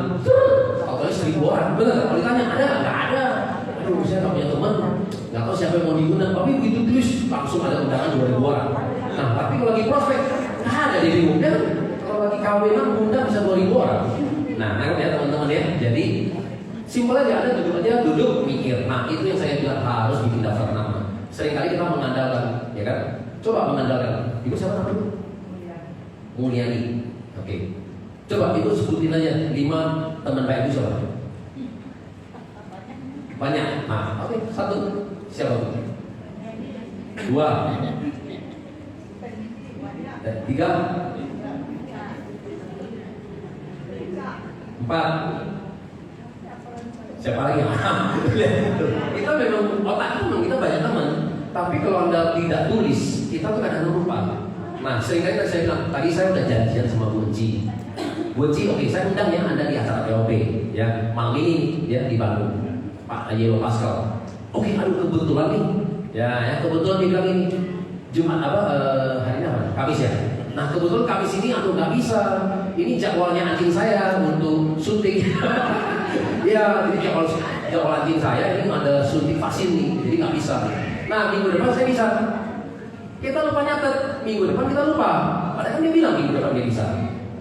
kalau 1000 orang, benar? Kalau ditanya ada nggak ada? Aduh, saya nggak punya teman, nggak tahu siapa yang mau diundang. Tapi begitu tulis langsung ada undangan 2000 orang. Nah, tapi kalau lagi prospek nggak ada di diundang. Kalau lagi kawinan undang bisa 2000 orang. Nah, ya teman-teman ya. Jadi simpel aja, ada duduk mikir. Nah, itu yang saya bilang harus bikin daftar nama. Seringkali kita mengandalkan, ya kan? Coba mengandalkan. Ibu siapa namanya? Mulyani. Oke. Coba ibu sebutin aja 5 teman baik ibu siapa? Banyak. Nah, oke. 1. Siapa? 2. 3. Empat. Siapa lagi? Kita memang otak memang kita banyak teman, tapi kalau Anda tidak tulis, kita tuh kadang lupa. Nah, seringkali saya bilang, tadi saya udah janjian sama Bu Enci. Bu Enci, oke, saya undang ya Anda di acara POP, ya, malam ini ya di Bandung, Pak Ayelo Pascal. Oke, aduh kebetulan nih, ya kebetulan di kali ini Jumat hari ini apa? Kamis ya. Nah kebetulan Kamis ini aku nggak bisa. Ini jadwalnya anjing saya untuk syuting. Ya, jadi jadwal anjing saya ini ada suntik vaksin nih, jadi nggak bisa. Nah minggu depan saya bisa. Kita lupa nyatet, minggu depan kita lupa. Padahal kan dia bilang minggu depan dia bisa.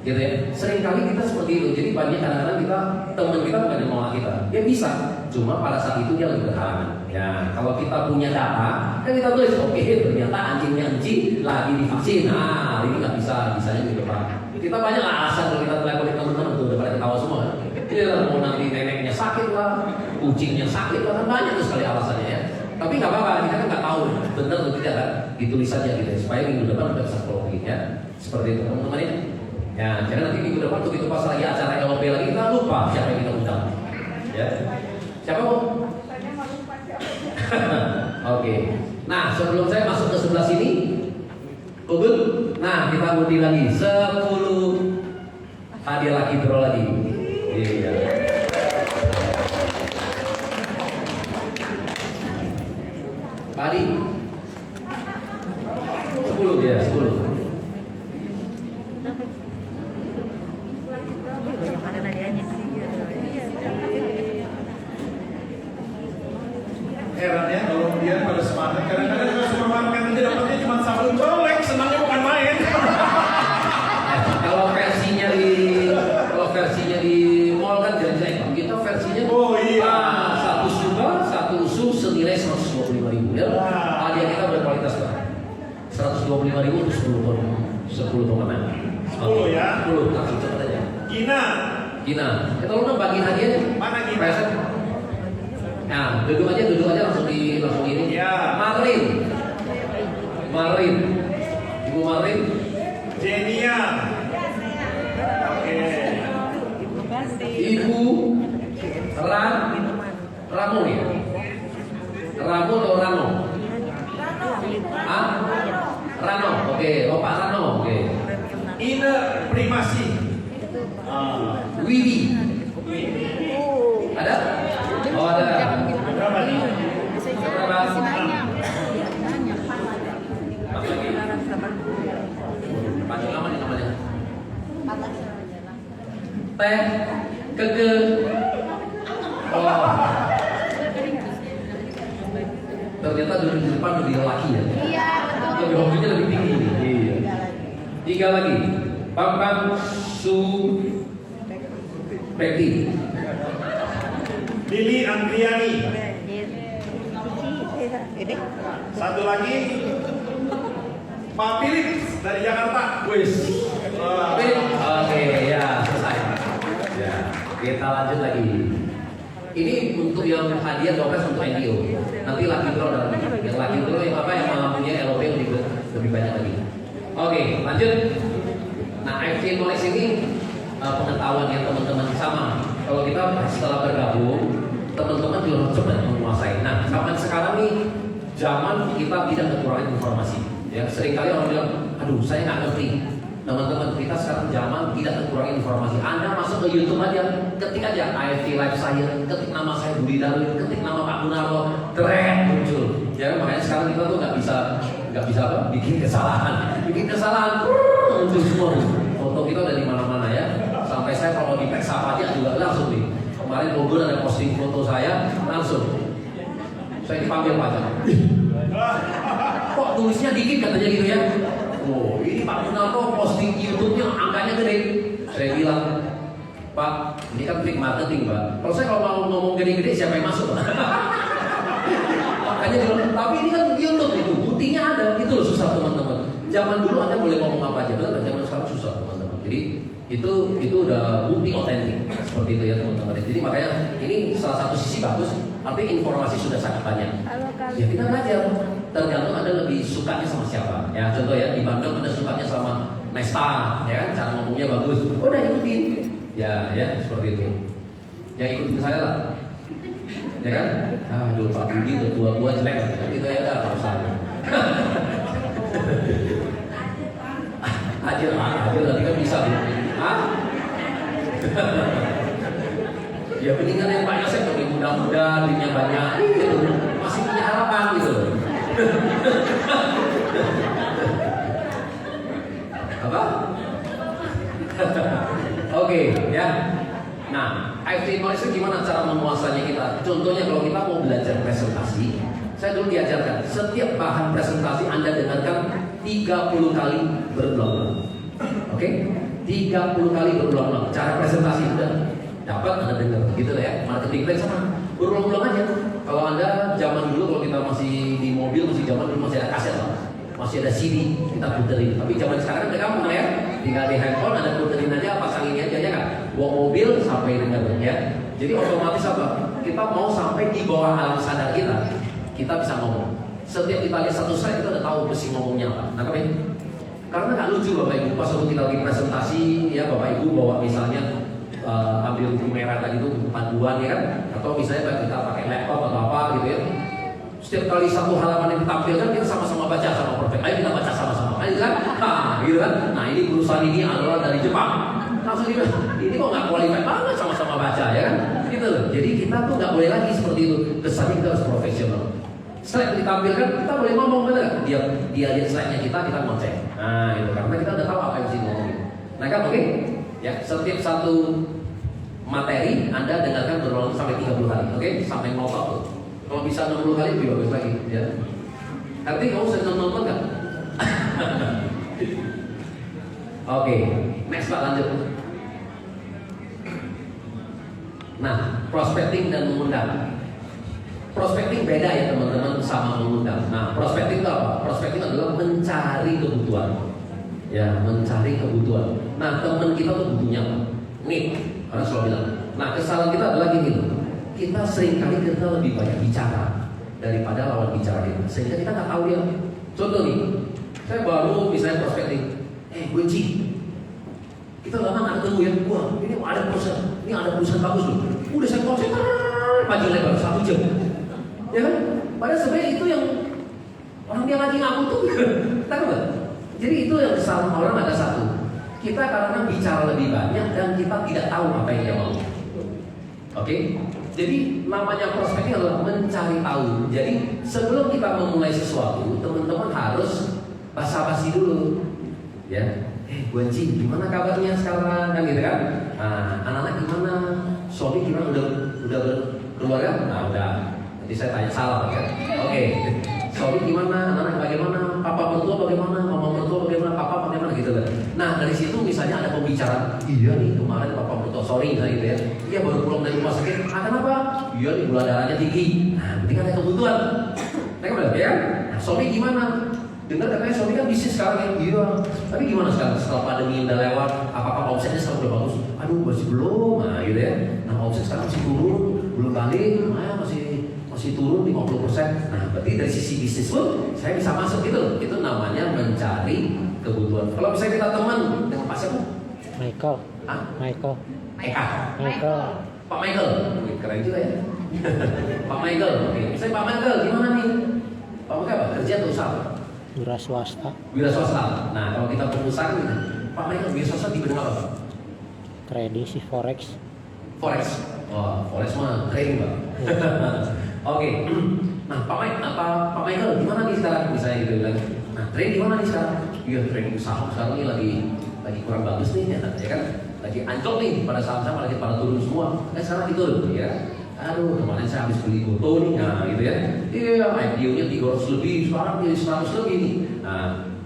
Gitu ya. Seringkali kita seperti itu. Jadi banyak kadang-kadang kita teman kita bukan yang menolak kita. Dia bisa, cuma pada saat itu dia lebih berhalangan. Ya, kalau kita punya data, kan kita tulis oke, ternyata anjingnya anjing lagi divaksin. Nah, ini nggak bisa, bisanya minggu depan. Kita banyak alasan kalau kita telepon teman-teman tuh udah pada ketawa semua. Ya, mau nanti neneknya sakit lah, kucingnya sakit lah, kan banyak sekali alasannya ya. Tapi nggak apa-apa, kita kan nggak tahu benar atau tidak kan, ditulis saja gitu ya, supaya minggu depan kita bisa follow ya. Seperti itu teman-teman ya. Ya, jangan nanti minggu depan begitu pas lagi acara LOP lagi kita lupa siapa yang kita undang. Ya, siapa mau? Oke. Nah, sebelum saya masuk ke sebelah sini, Ubud. Nah, kita undi lagi 10 hadiah lagi draw lagi. Iya. Tadi 10 ya, 10. Heran ya kalau dia pada semangat. Kadang-kadang kalau supermarket nanti dapatnya cuma sabun colek, senangnya bukan main. Kalau versinya di mall kan jadi kita versinya oh iya. Satu suka, satu usus senilai 125.000 ya. Gina. Gina. Tolong dong bagi hadiahnya. Mana Gina? Present. Nah, duduk aja langsung ini. Ya. Marin. Ibu Marin. Jenia. Oke. Ibu Ramo ya? Ramo atau Rano? Ah? Rano, oke. Oh, Pak Rano, oke. Ine Primasi. Wiwi. Ada? Oh, ada. Berapa nih? Berapa? Panjang lama nih namanya. Teh Keke. Oh. Ternyata duduk di depan lebih laki ya. Iya, betul. Lebih hobinya lebih tinggi. Iya. Tiga lagi. Bambang Su Bekti. Lili Andriani. Satu lagi. Pak Philip dari Jakarta. Wis. Oke, ya selesai. Ya, kita lanjut lagi. Ini untuk yang hadiah dompet untuk NGO. Nanti lagi draw dan yang lagi draw yang apa yang punya LOP lebih banyak lagi. Oke, lanjut. Nah, AFC Knowledge ini pengetahuan yang teman-teman sama. Kalau kita setelah bergabung, teman-teman juga harus cepat menguasai. Nah, zaman sekarang nih zaman kita tidak kekurangan informasi. Ya, seringkali orang bilang, aduh saya nggak ngerti. Teman-teman, kita sekarang zaman tidak kekurangan informasi. Anda masuk ke YouTube aja, ketik aja AFC Life Science, ketik nama saya Budi Darwin, ketik nama Pak Gunarto, keren muncul. Ya, makanya sekarang kita tuh nggak bisa apa? Bikin kesalahan, muncul semua. Foto kita udah di mana-mana ya. Sampai saya kalau di teks apa aja juga langsung nih. Kemarin Bogor ada posting foto saya, langsung saya dipanggil pajak. Kok tulisnya dikit katanya gitu ya? Oh, ini Pak Gunarto posting YouTube-nya angkanya gede. Saya bilang, Pak, ini kan trik marketing, Pak. Kalau saya mau ngomong gede-gede, siapa yang masuk? Makanya bilang, tapi ini kan YouTube itu, buktinya ada. Itu loh susah teman-teman. Zaman dulu Anda boleh ngomong apa aja, benar? Zaman sekarang susah teman-teman. Jadi itu udah bukti otentik seperti itu ya teman-teman. Jadi makanya ini salah satu sisi bagus, tapi informasi sudah sangat banyak. Ya kita belajar. Tergantung Anda lebih sukanya sama siapa. Ya contoh ya di Bandung Anda sukanya sama Nesta, ya kan cara ngomongnya bagus. Udah ikutin. Ya seperti itu. Ya ikutin saya lah. Ya kan? Dulu Pak Budi tua jelek gitu ya udah usah. Ajar tadi kan bisa. Ya mendingan yang Pak Yosef lebih muda-muda, duitnya banyak, gitu. Masih punya harapan gitu. Apa? Oke, ya. Nah, AFC Knowledge itu gimana cara menguasainya kita? Contohnya kalau kita mau belajar presentasi, saya dulu diajarkan setiap bahan presentasi Anda dengarkan 30 kali berulang-ulang. Oke? 30 kali berulang-ulang. Cara presentasi udah dapat Anda dengar, gitu ya. Marketing plan sama berulang-ulang aja. Kalau Anda zaman dulu kalau kita masih di mobil, zaman dulu masih ada kaset lah. Masih ada CD, kita puterin. Tapi zaman sekarang udah gampang ya. Tinggal di handphone, Anda puterin aja, pasang ini aja ya kan. Bawa mobil sampai dengar ya. Jadi otomatis apa? Kita mau sampai di bawah alam sadar kita bisa ngomong. Setiap kita lihat satu slide kita udah tahu mesti ngomongnya apa. Nah, karena nggak lucu Bapak Ibu pas waktu kita lagi presentasi ya Bapak Ibu bawa misalnya ambil buku merah tadi itu buku panduan ya kan, atau misalnya kita pakai laptop atau apa gitu ya. Setiap kali satu halaman yang ditampilkan kita sama-sama baca sama perfect. Ayo kita baca sama-sama, ayo kan? Gitu kan? Nah ini perusahaan ini adalah dari Jepang. Langsung dia ini kok nggak qualified banget sama-sama baca ya kan? Gitu loh. Jadi kita tuh nggak boleh lagi seperti itu. Kesannya kita harus profesional. Slide ditampilkan kita boleh ngomong bener. Dia lihat slide-nya kita ngoceh. Nah itu karena kita udah tahu apa yang mesti ngomongin. Nah kan oke? Ya setiap satu materi Anda dengarkan berulang sampai 30 kali, oke? Sampai ngotot tuh. Kalau bisa 60 kali lebih bagus lagi, ya. Nanti kamu sering nonton nggak? Oke, next Pak lanjut. Nah, prospecting dan mengundang. Prospecting beda ya teman-teman sama mengundang. Nah, prospecting itu apa? Prospecting adalah mencari kebutuhan. Ya, mencari kebutuhan. Nah, teman kita tuh butuhnya apa? Karena selalu bilang. Nah, kesalahan kita adalah gini loh. Kita seringkali kita lebih banyak bicara daripada lawan bicara kita, sehingga kita nggak tahu dia. Contoh nih, saya baru misalnya prospecting, Gunci, kita lama nggak ketemu ya, wah ini ada perusahaan bagus loh. Udah saya konsen, panjang lebar 1 jam, ya kan? Padahal sebenarnya itu yang orang dia lagi ngaku tuh, tahu nggak? Jadi itu yang kesalahan orang ada satu. Kita karena bicara lebih banyak dan kita tidak tahu apa yang dia mau. Oke? Jadi namanya prospecting adalah mencari tahu. Jadi sebelum kita memulai sesuatu, teman-teman harus basa-basi dulu. Ya, Gunci, gimana kabarnya sekarang? Kan gitu kan? Anak-anak gimana? Suami gimana? Udah berkeluarga? Nah, udah. Nanti saya tanya salah kan? Oke. Suami gimana? Anak-anak bagaimana? Papa mertua bagaimana? Mama mertua bagaimana? Papa bagaimana gitu kan? Nah, dari situ misalnya ada pembicaraan. Iya nih, kemarin papa mertua sorry misalnya gitu ya. Iya baru pulang dari rumah sakit. Kenapa? Iya nih, gula darahnya tinggi. Nah, berarti kan ada kebutuhan. Mereka bilang ya. Nah, suami gimana? Dengar katanya suami kan bisnis sekarang ya. Iya. Tapi gimana sekarang? Setelah pandemi udah lewat, apakah omsetnya sekarang udah bagus? Aduh, masih belum. Nah, gitu ya. Nah, omset sekarang masih turun, belum balik. Nah, masih turun 50%. Nah, berarti dari sisi bisnis pun saya bisa masuk gitu. Itu namanya mencari kebutuhan. Kalau misalnya kita teman dengan Pak siapa? Michael. Hah? Michael. Eka. Michael. Pak Michael. Wih, keren juga ya. Pak Michael. Oke. Misalnya Pak Michael gimana nih? Pak Michael apa? Kerja atau usaha? Wira swasta. Wira swasta. Nah, kalau kita pengusaha gitu, Pak Michael wira swasta di bidang apa? Trading sih forex. Forex. Wah, forex mah trading, Pak. Oke. Nah, Pak Michael gimana nih sekarang? Misalnya gitu kan. Nah, trading gimana nih sekarang? Iya, trading saham sekarang ini lagi kurang bagus nih ya kan? Lagi anjlok nih, pada saham-saham lagi pada turun semua. Sekarang itu ya. Aduh, kemarin saya habis beli Goto nih, nah gitu ya. Iya, IPO-nya 300 lebih, sekarang jadi 100 lebih nih.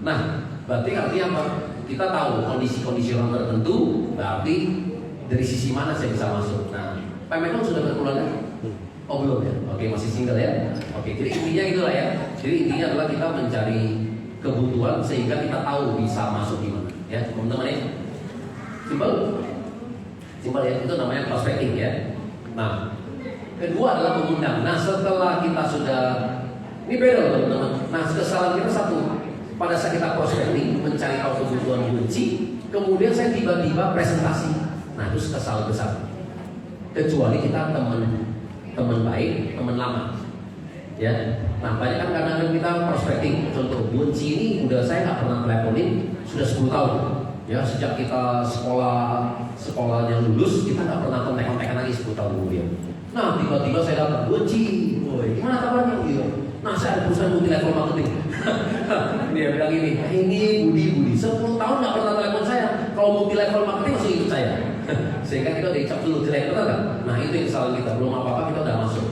Nah, berarti artinya apa? Kita tahu kondisi-kondisi orang tertentu, berarti dari sisi mana saya bisa masuk. Nah, Pak Michael sudah berkeluarga? Oh belum ya? Oke, masih single ya? Oke, jadi intinya itulah ya. Jadi intinya adalah kita mencari kebutuhan sehingga kita tahu bisa masuk di mana. Ya, teman-teman ya. Simpel ya, itu namanya prospecting ya. Nah, kedua adalah mengundang. Nah, setelah kita sudah ini beda loh teman-teman. Nah, kesalahan kita satu. Pada saat kita prospecting mencari tahu kebutuhan kunci, kemudian saya tiba-tiba presentasi. Nah, itu kesalahan besar. Kecuali kita teman baik, teman lama. Ya. Nah, banyak kan karena kita prospecting. Contoh, kunci ini udah saya nggak pernah teleponin sudah 10 tahun. Ya, sejak kita sekolahnya lulus, kita nggak pernah kontak-kontakan lagi 10 tahun kemudian. Nah, tiba-tiba saya dapat kunci. Woi, gimana kabarnya? Iya. Nah, saya ada perusahaan multi level marketing. Dia bilang ini Budi 10 tahun nggak pernah telepon saya. Kalau multi level marketing masih ikut saya. Sehingga kita udah dicap dulu jelek, betul kan? Nah, itu yang kesalahan kita. Belum apa-apa kita udah masuk.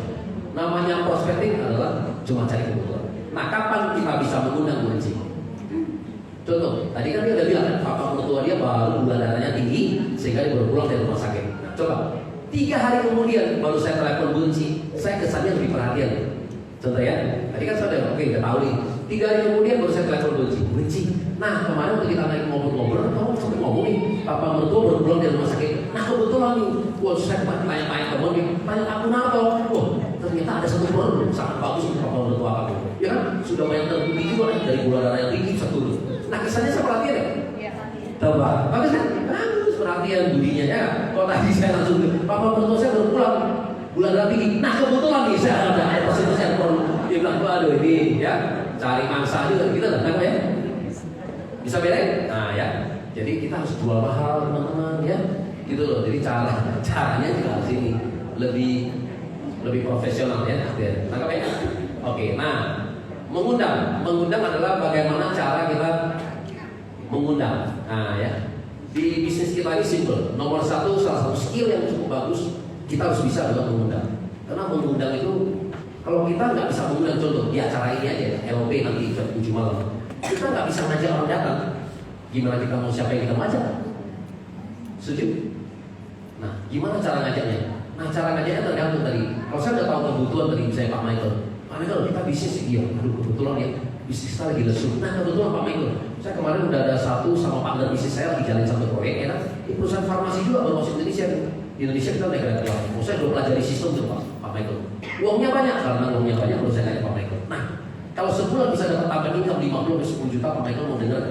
Namanya prospecting adalah cuma cari kebutuhan. Nah, kapan kita bisa mengundang kunci? Contoh, tadi kan dia udah bilang kan, papa mertua dia baru gula darahnya tinggi sehingga dia baru pulang dari rumah sakit. Nah, coba 3 hari kemudian baru saya telepon kunci, saya kesannya lebih perhatian. Contoh ya, tadi kan saya udah udah tahu nih. 3 hari kemudian baru saya telepon kunci. Nah, kemarin waktu kita naik ngobrol-ngobrol, kamu sampai ngomong nih, papa mertua baru pulang dari rumah sakit. Nah, kebetulan nih, wah saya tanya-tanya teman nih, tanya aku kenapa? Wah, ternyata ada satu produk sangat bagus untuk papa mertua kamu. Ya kan, sudah banyak terbukti juga nih dari gula darah yang tinggi bisa turun. Nah, kesannya saya perhatian ya? Iya. Coba, bagus kan? Bagus perhatian budinya ya. Kalau tadi saya langsung, papa mertua saya baru pulang, gula darah tinggi. Nah, kebetulan nih saya ada persen produk. Dia bilang, waduh ini ya, cari mangsa juga kita datang ya. Bisa bedain? Nah ya, jadi kita harus jual mahal teman-teman ya, gitu loh. Jadi caranya juga harus ini lebih profesional ya. Tangkap ya? Oke, nah mengundang adalah bagaimana cara kita mengundang. Nah ya, di bisnis kita ini simple. Nomor 1, salah satu skill yang cukup bagus kita harus bisa adalah mengundang. Karena mengundang itu kalau kita nggak bisa mengundang, contoh di acara ini aja, LOP nanti jam 7 malam. Kita nggak bisa ngajak orang datang. Gimana kita mau siapa yang kita ngajak? Setuju? Nah, gimana cara ngajaknya? Nah, cara ngajaknya tergantung tadi. Kalau saya udah tahu kebutuhan tadi, misalnya Pak Michael, kita bisnis iya. Aduh, kebetulan ya bisnis kita lagi lesu. Nah, kebetulan Pak Michael, Saya kemarin udah ada satu sama partner bisnis saya lagi jalan satu proyek, ya kan? Di perusahaan farmasi juga baru masuk Indonesia. Di Indonesia kita negara kelapa. Saya udah pelajari sistem tuh Pak Michael. Uangnya banyak, karena uangnya banyak perlu saya tanya Pak Michael. Nah, kalau sebulan bisa dapat tambahan income 50-10 juta, Pak Michael mau dengar?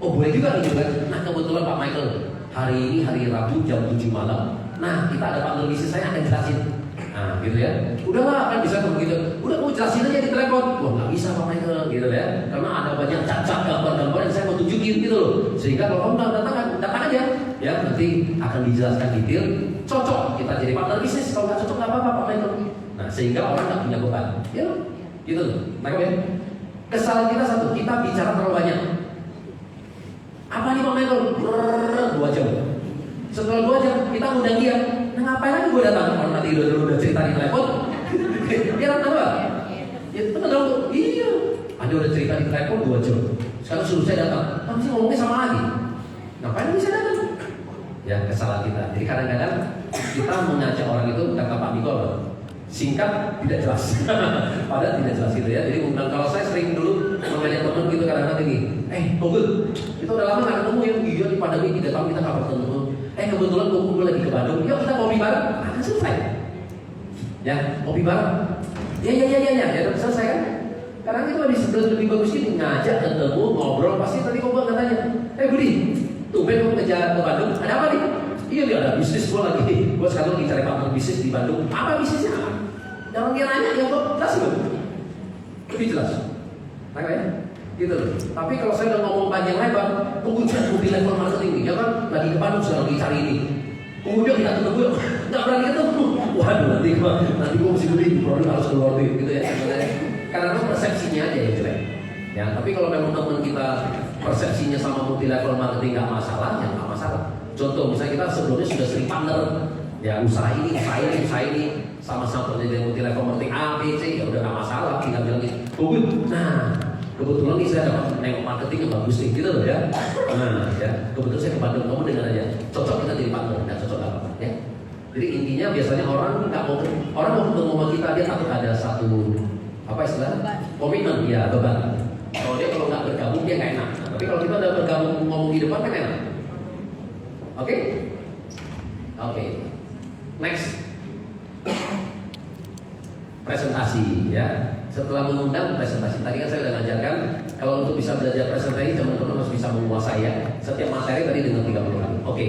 Oh boleh juga nih kan? Nah kebetulan Pak Michael hari ini hari Rabu jam 7 malam. Nah kita ada partner bisnis saya akan jelasin. Nah gitu ya. Udahlah kan bisa begitu. Udah mau jelasin aja di telepon. Wah nggak bisa Pak Michael gitu ya. Karena ada banyak cacat gambar-gambar yang saya mau tunjukin gitu loh. Sehingga kalau kamu datang aja. Ya nanti akan dijelaskan detail. Cocok kita jadi partner bisnis. Kalau nggak cocok nggak apa-apa Pak Michael. Nah sehingga orang nggak punya beban. Ya gitu loh. Nah ya. Kesalahan kita satu, kita bicara terlalu banyak. Apa nih Pak Michael? 2 jam. Setelah 2 jam kita undang dia. Nah ngapain lagi gue datang? Kalau nanti udah cerita di telepon, dia datang apa? Ya benar dong. Iya. Ada udah cerita di telepon 2 jam. Sekarang suruh saya datang. Tapi sih ngomongnya sama lagi. Ngapain lagi saya datang? Ya kesalahan kita. Jadi kadang-kadang kita mengajak orang itu kata Pak Miko singkat tidak jelas. Padahal tidak jelas gitu ya. Jadi kalau saya sering dulu mengajak teman gitu kadang-kadang gini, Togel, kita udah lama nggak ketemu ya. Iya di pandemi 3 tahun kita nggak bertemu. Kebetulan gue lagi ke Bandung. Yuk kita kopi bareng. Akan selesai. Ya kopi bareng. Ya selesai kan? Karena itu lebih bagus gini ngajak ketemu ngobrol pasti tadi kau bang katanya. Budi, tumben kamu kerja ke Bandung. Ada apa nih? Iya dia ada bisnis gue lagi. Gue sekarang lagi cari partner bisnis di Bandung. Apa bisnisnya? Jangan dia nanya, ya kok jelas loh. Lebih jelas. Nah ya, gitu loh. Tapi kalau saya udah ngomong panjang lebar, pengujian multi level marketing, ya kan lagi ke Bandung sedang lagi cari ini. Kemudian kita ketemu, nggak berani ketemu. Waduh nanti gue mesti beli produk harus keluar duit, gitu ya. Karena persepsinya aja yang jelek. Ya, tapi kalau memang teman kita persepsinya sama multi level marketing nggak masalah, ya nggak masalah. Contoh misalnya kita sebelumnya sudah sering partner, ya usaha ini, sama-sama terjadi multi level marketing A, B, C, ya udah nggak masalah, tinggal bilang gitu. Nah, kebetulan nih saya dapat nengok marketing yang bagus nih, gitu loh ya. Nah, ya kebetulan saya ke Bandung, kamu dengar aja, cocok kita jadi partner, nggak cocok nggak apa-apa, ya. Jadi intinya biasanya orang mau ketemu sama kita dia takut ada satu apa istilah komitmen, ya beban. Kalau dia nggak bergabung dia nggak enak. Tapi kalau kita udah bergabung ngomong di depan kan enak. Oke? Next. Presentasi ya. Setelah mengundang presentasi, tadi kan saya sudah ngajarkan kalau untuk bisa belajar presentasi teman-teman harus bisa menguasai ya. Setiap materi tadi dengan 30 kali. Oke.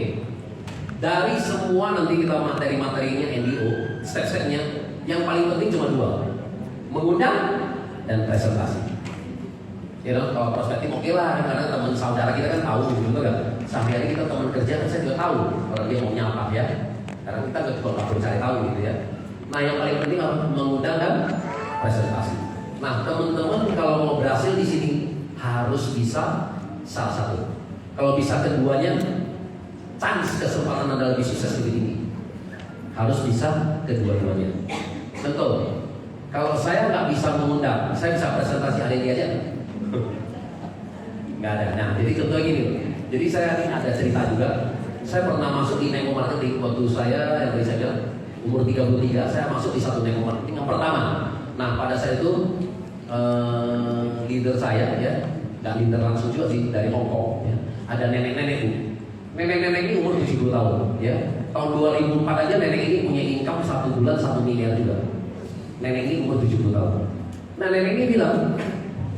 Dari semua nanti kita materi-materinya NDO, step-stepnya yang paling penting cuma 2. Mengundang dan presentasi. Ya kalau prospektif oke lah, karena teman saudara kita kan tahu, gitu kan. Sehari-hari kita teman kerja kan saya juga tahu kalau dia mau nyapa ya. Karena kita nggak perlu cari tahu gitu ya. Nah yang paling penting apa? Mengundang dan presentasi. Nah teman-teman kalau mau berhasil di sini harus bisa salah satu. Kalau bisa keduanya, chance kesempatan Anda lebih sukses lebih tinggi. Harus bisa kedua-duanya. Betul. Kalau saya nggak bisa mengundang, saya bisa presentasi hari ini aja. Nggak ada. Nah, jadi contoh gini. Jadi saya ini ada cerita juga. Saya pernah masuk di Nemo Marketing waktu saya yang tadi saya bilang umur 33. Saya masuk di satu Nemo Marketing yang pertama. Nah, pada saat itu leader saya ya, nggak leader langsung juga sih dari Hong Kong. Ya. Ada nenek-nenek bu. Nenek-nenek ini umur 70 tahun. Ya. Tahun 2004 aja nenek ini punya income 1 bulan 1 miliar juga. Nenek ini umur 70 tahun. Nah, nenek ini bilang,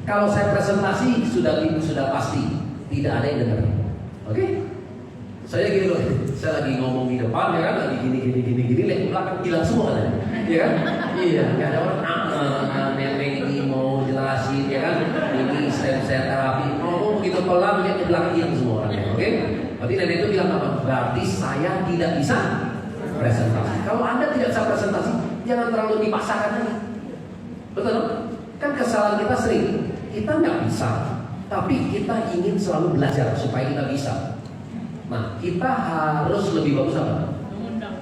kalau saya presentasi sudah pasti tidak ada yang dengar. Oke? Saya gini loh, saya lagi ngomong di depan ya kan, lagi gini, lihat belakang hilang semua kan? Iya kan? Iya, nggak ada orang. Nenek ini mau jelasin ya kan? Ini stem cell terapi. Ngomong begitu pelan, lihat di belakang hilang semua orangnya. Oke? Berarti nenek itu bilang apa? Berarti saya tidak bisa presentasi. Kalau Anda tidak bisa presentasi, jangan terlalu dipaksakan lagi. Betul? Kan kesalahan kita sering. Kita nggak bisa, tapi kita ingin selalu belajar supaya kita bisa. Nah, kita harus lebih bagus apa? Mengundang.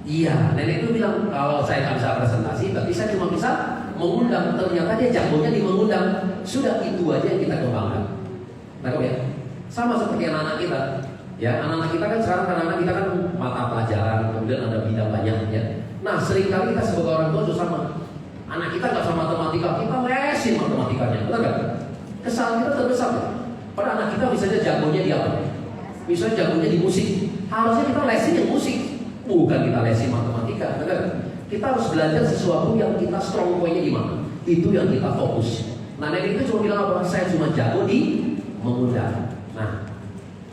Iya, nenek itu bilang kalau saya nggak bisa presentasi, berarti saya cuma bisa mengundang. Ternyata dia jagonya di mengundang. Sudah itu aja yang kita kembangkan. Nah, ya, sama seperti anak-anak kita. Ya, anak-anak kita kan sekarang anak-anak kita kan mata pelajaran, kemudian ada bidang banyak ya. Nah, seringkali kita sebagai orang tua itu sama. Anak kita nggak sama matematika, kita lesin matematikanya, betul nggak? Kesalahan kita terbesar ya. Padahal anak kita misalnya jagonya di apa? Misalnya jagonya di musik. Harusnya kita lesin yang musik, bukan kita lesin matematika. Benar? Kita harus belajar sesuatu yang kita strong point-nya di mana. Itu yang kita fokus. Nah, nenek itu cuma bilang apa? Saya cuma jago di mengundang. Nah,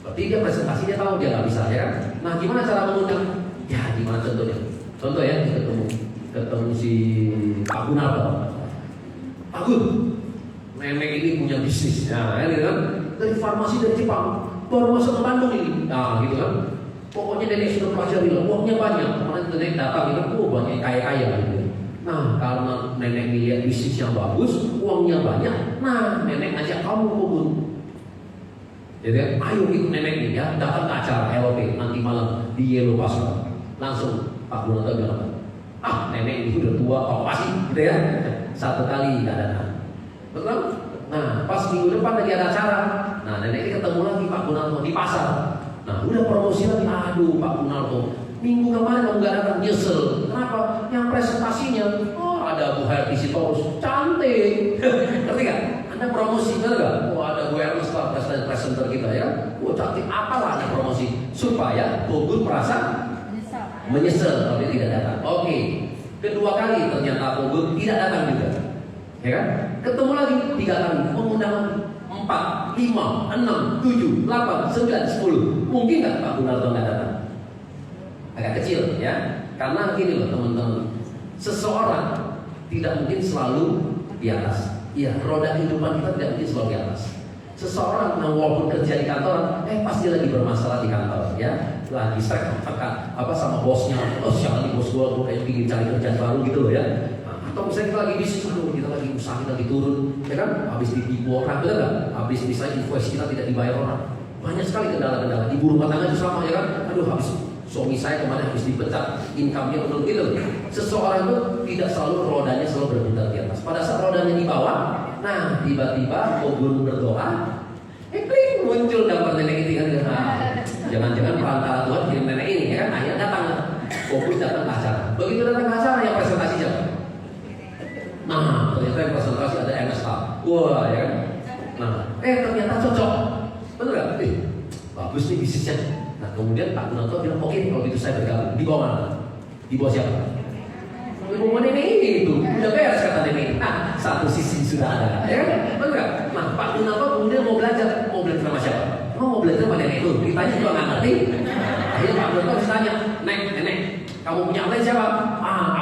berarti dia presentasi dia tahu dia nggak bisa, ya kan? Nah, gimana cara mengundang? Ya, gimana contohnya? Contoh ya, ketemu si Pak Gunarto. Pak Gun, nenek ini punya bisnis, nah, gitu kan? Dari farmasi dari Jepang, baru masuk ke Bandung ini, nah, gitu kan? Pokoknya nenek sudah pelajari, uangnya banyak. Kemarin nenek datang, gitu kan? Banyak kaya-kaya, gitu. Nah, karena nenek lihat bisnis yang bagus, uangnya banyak, nah, nenek ajak kamu ke Bun. Jadi, ayo ikut nenek ini ya, datang ke acara LOP nanti malam di Yellow Pasar. Langsung Pak Gunarto bilang, nenek ini udah tua, kok pasti, gitu ya. Satu kali nggak datang, betul? Nah, pas minggu depan lagi ada acara, nah nenek ini ketemu lagi Pak Gunarto di pasar. Nah, udah promosi lagi, aduh Pak Gunarto, minggu kemarin kamu nggak datang, nyesel. Kenapa? Yang presentasinya, ada Bu Herti Sitorus, cantik, ngerti nggak? Anda promosi benar nggak? Ada Bu Herti setelah presenter kita ya, cantik. Apalah ada promosi supaya Bogun merasa menyesal kalau dia tidak datang. Oke. Kedua kali ternyata Bogun tidak datang juga, ya kan? Ketemu lagi 3 kali, mengundang lagi 4, 5, 6, 7, 8, 9, 10. Mungkin nggak Pak Gunarto nggak datang? Agak kecil, ya. Karena gini loh teman-teman, seseorang tidak mungkin selalu di atas. Iya, roda kehidupan kita tidak mungkin selalu di atas. Seseorang yang walaupun kerja di kantor, pasti lagi bermasalah di kantor, ya, lagi stres sama bosnya. Siapa nih bos gue kayak ingin cari kerjaan baru gitu loh ya. Atau misalnya kita lagi bisnis, kita lagi usaha kita lagi turun, ya kan? Habis ditipu orang, betul nggak? Habis misalnya invoice kita tidak dibayar orang, banyak sekali kendala-kendala. Ibu rumah tangga juga sama, ya kan? Aduh, habis suami saya kemarin habis dipecat, income-nya menurun gitu. Seseorang itu tidak selalu rodanya selalu berputar di atas. Pada saat rodanya di bawah, nah tiba-tiba Bogun berdoa, kling, muncul gambar nenek itu kan. Jangan-jangan perantara Tuhan kirim nenek ini, ya kan? Akhirnya datang, Bogun datang ke acara. Begitu datang ke acara, yang presentasi siapa? Nah, ternyata yang presentasi ada MS Hub. Wah, ya kan? Nah, ternyata cocok. Betul nggak? Bagus nih bisnisnya. Nah, kemudian Pak Gunarto bilang, oke, kalau gitu saya bergabung. Di bawah mana? Di bawah siapa? Di bawah nenek itu. Udah beres kata nenek. Nah, satu sisi sudah ada, ya kan? Betul nggak? Nah, Pak Gunarto kemudian mau belajar sama siapa? Mau belajar sama nenek itu. Ditanya juga nggak ngerti. Akhirnya Pak Gunarto ditanya, nenek, kamu punya upline siapa?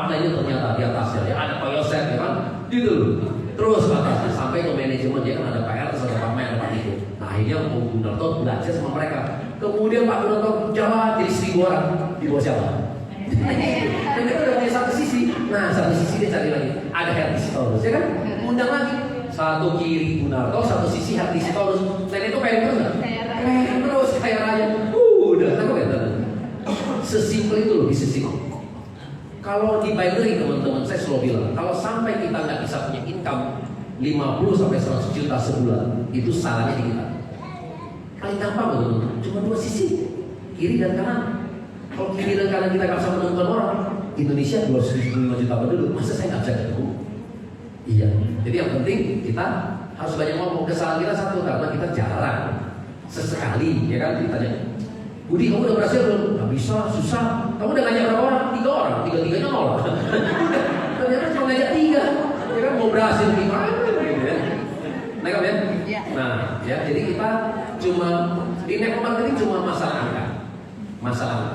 Upline-nya ternyata di atasnya, ya ada Pak Yosef, ya kan? Gitu. Terus ke atasnya sampai ke manajemen, dia kan ada Pak RT, ada Pak Mer, ada Pak Niko. Nah, akhirnya Pak Gunarto belajar sama mereka. Kemudian Pak Gunarto jalan jadi 1000 orang. Di bawah siapa? Dan itu udah punya satu sisi. Nah, satu sisi dia cari lagi. Ada Herti Sitorus, ya kan? Undang lagi. Satu kiri Gunarto, satu sisi Herti Sitorus. Dan itu pengen terus nggak? Pengen terus kaya raya. Udah, aku kata. Sesimpel itu loh, sesimpel. Kalau di binary teman-teman, saya selalu bilang, kalau sampai kita nggak bisa punya income 50 sampai 100 juta sebulan, itu salahnya di kita. Paling gampang teman-teman, cuma 2 sisi, kiri dan kanan. Kalau kiri dan kanan kita nggak bisa menemukan orang, Indonesia 275 juta penduduk, masa saya nggak bisa ketemu? Iya. Jadi yang penting kita harus banyak ngomong. Kesalahan kita satu, karena kita jarang. Sesekali, ya kan, ditanya, Budi, kamu udah berhasil belum? Gak bisa, susah. Kamu udah ngajak berapa orang? 3 orang, 3-3-nya nolak. Ternyata cuma ngajak 3. Ya kan, mau berhasil gimana? Gitu ya. Nah, ya? Nah, ya, jadi kita cuma di network marketing cuma masalah angka.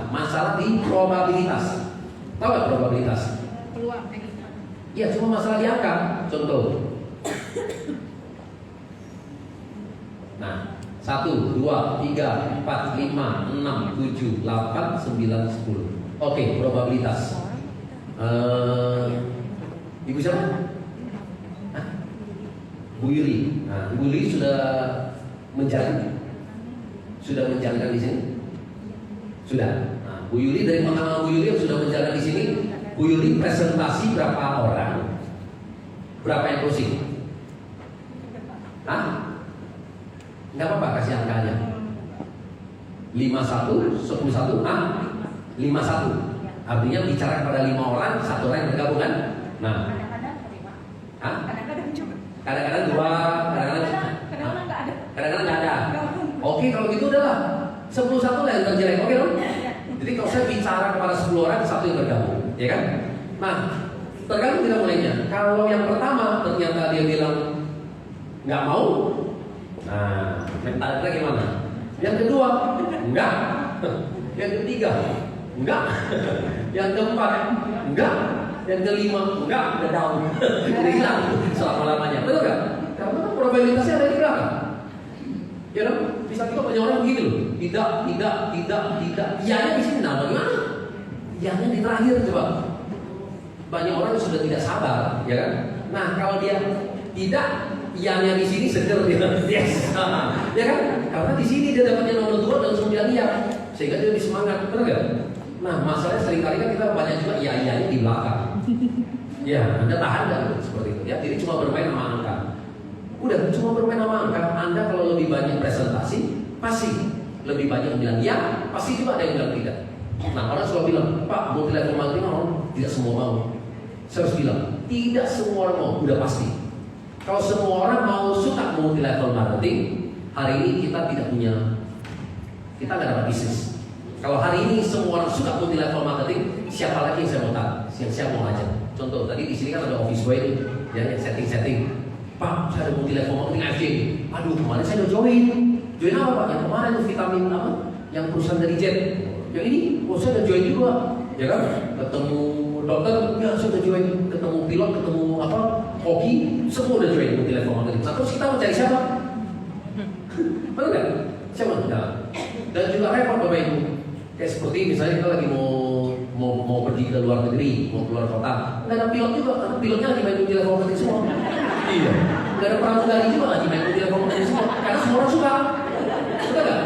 Masalah di probabilitas. Tahu gak probabilitas? Peluang. Ya, cuma masalah di angka. Contoh. Nah, 1, 2, 3, 4, 5, 6, 7, 8, 9, 10. Oke, probabilitas. Ibu siapa? Bu Yuli. Nah, Ibu Yuli sudah menjalankan di sini. Sudah. Nah, Bu Yuli, dari pengalaman Bu Yuli yang sudah menjalankan di sini, Bu Yuli presentasi berapa orang? Berapa yang closing? Enggak apa-apa, kasih angka aja. 51, 11, 51. Artinya bicara kepada 5 orang, 1 orang yang bergabung kan? Nah, Kadang-kadang juga. kadang-kadang 2, kadang-kadang nggak ada. 10 lah yang terjelek, oke dong? Jadi kalau saya bicara kepada 10 orang, 1 yang tergabung, ya kan? Nah, tergantung kita mulainya. Kalau yang pertama ternyata dia bilang nggak mau, nah mentalnya gimana? Yang kedua, enggak. Yang ketiga, enggak. Yang keempat, enggak. Yang kelima, enggak. Udah down, udah hilang selama-lamanya, betul nggak? Karena probabilitasnya ada di belakang. Ya dong, bisa kita banyak orang begini loh. Tidak. Iyanya di sini, nah bagaimana? Iyanya di terakhir coba. Banyak orang sudah tidak sabar, ya kan? Nah kalau dia tidak, iyanya di sini seger dia, yes, ya kan? Karena di sini dia dapatnya nomor 2 dan 9 iya, sehingga dia lebih semangat, benar nggak? Nah masalahnya seringkali kan kita banyak juga iyanya di belakang. Ya, Anda tahan nggak seperti itu? Ya, jadi cuma bermain sama angka. Udah, cuma bermain sama angka. Anda kalau lebih banyak presentasi, pasti lebih banyak yang bilang ya, pasti juga ada yang bilang tidak. Nah, orang selalu bilang, Pak, multi level marketing mau? Tidak semua mau. Saya harus bilang, tidak semua orang mau, udah pasti. Kalau semua orang mau suka multi level marketing, hari ini kita tidak punya, kita nggak dapat bisnis. Kalau hari ini semua orang suka multi level marketing, siapa lagi yang saya mau tahu? Siapa mau ngajak? Contoh, tadi di sini kan ada office boy ya, yang setting. Pak, saya ada multi level marketing FJ. Aduh, kemarin saya udah join. Join apa Pak? Yang kemarin itu vitamin apa? Yang perusahaan dari Jet. Yang ini, saya udah join juga. Ya kan? Ketemu dokter, ya saya udah join. Ketemu pilot, ketemu apa? Hoki, semua udah join multi level marketing. Nah, terus kita mau cari siapa? Betul nggak? Siapa? Nah. Dan juga repot Bapak Ibu. Kayak seperti misalnya kita lagi mau pergi ke luar negeri, mau keluar kota, nggak ada pilot juga, karena pilotnya lagi main multi level marketing semua. Iya. Nggak ada pramugari juga lagi main multi level marketing semua, karena semua orang suka. Betul nggak?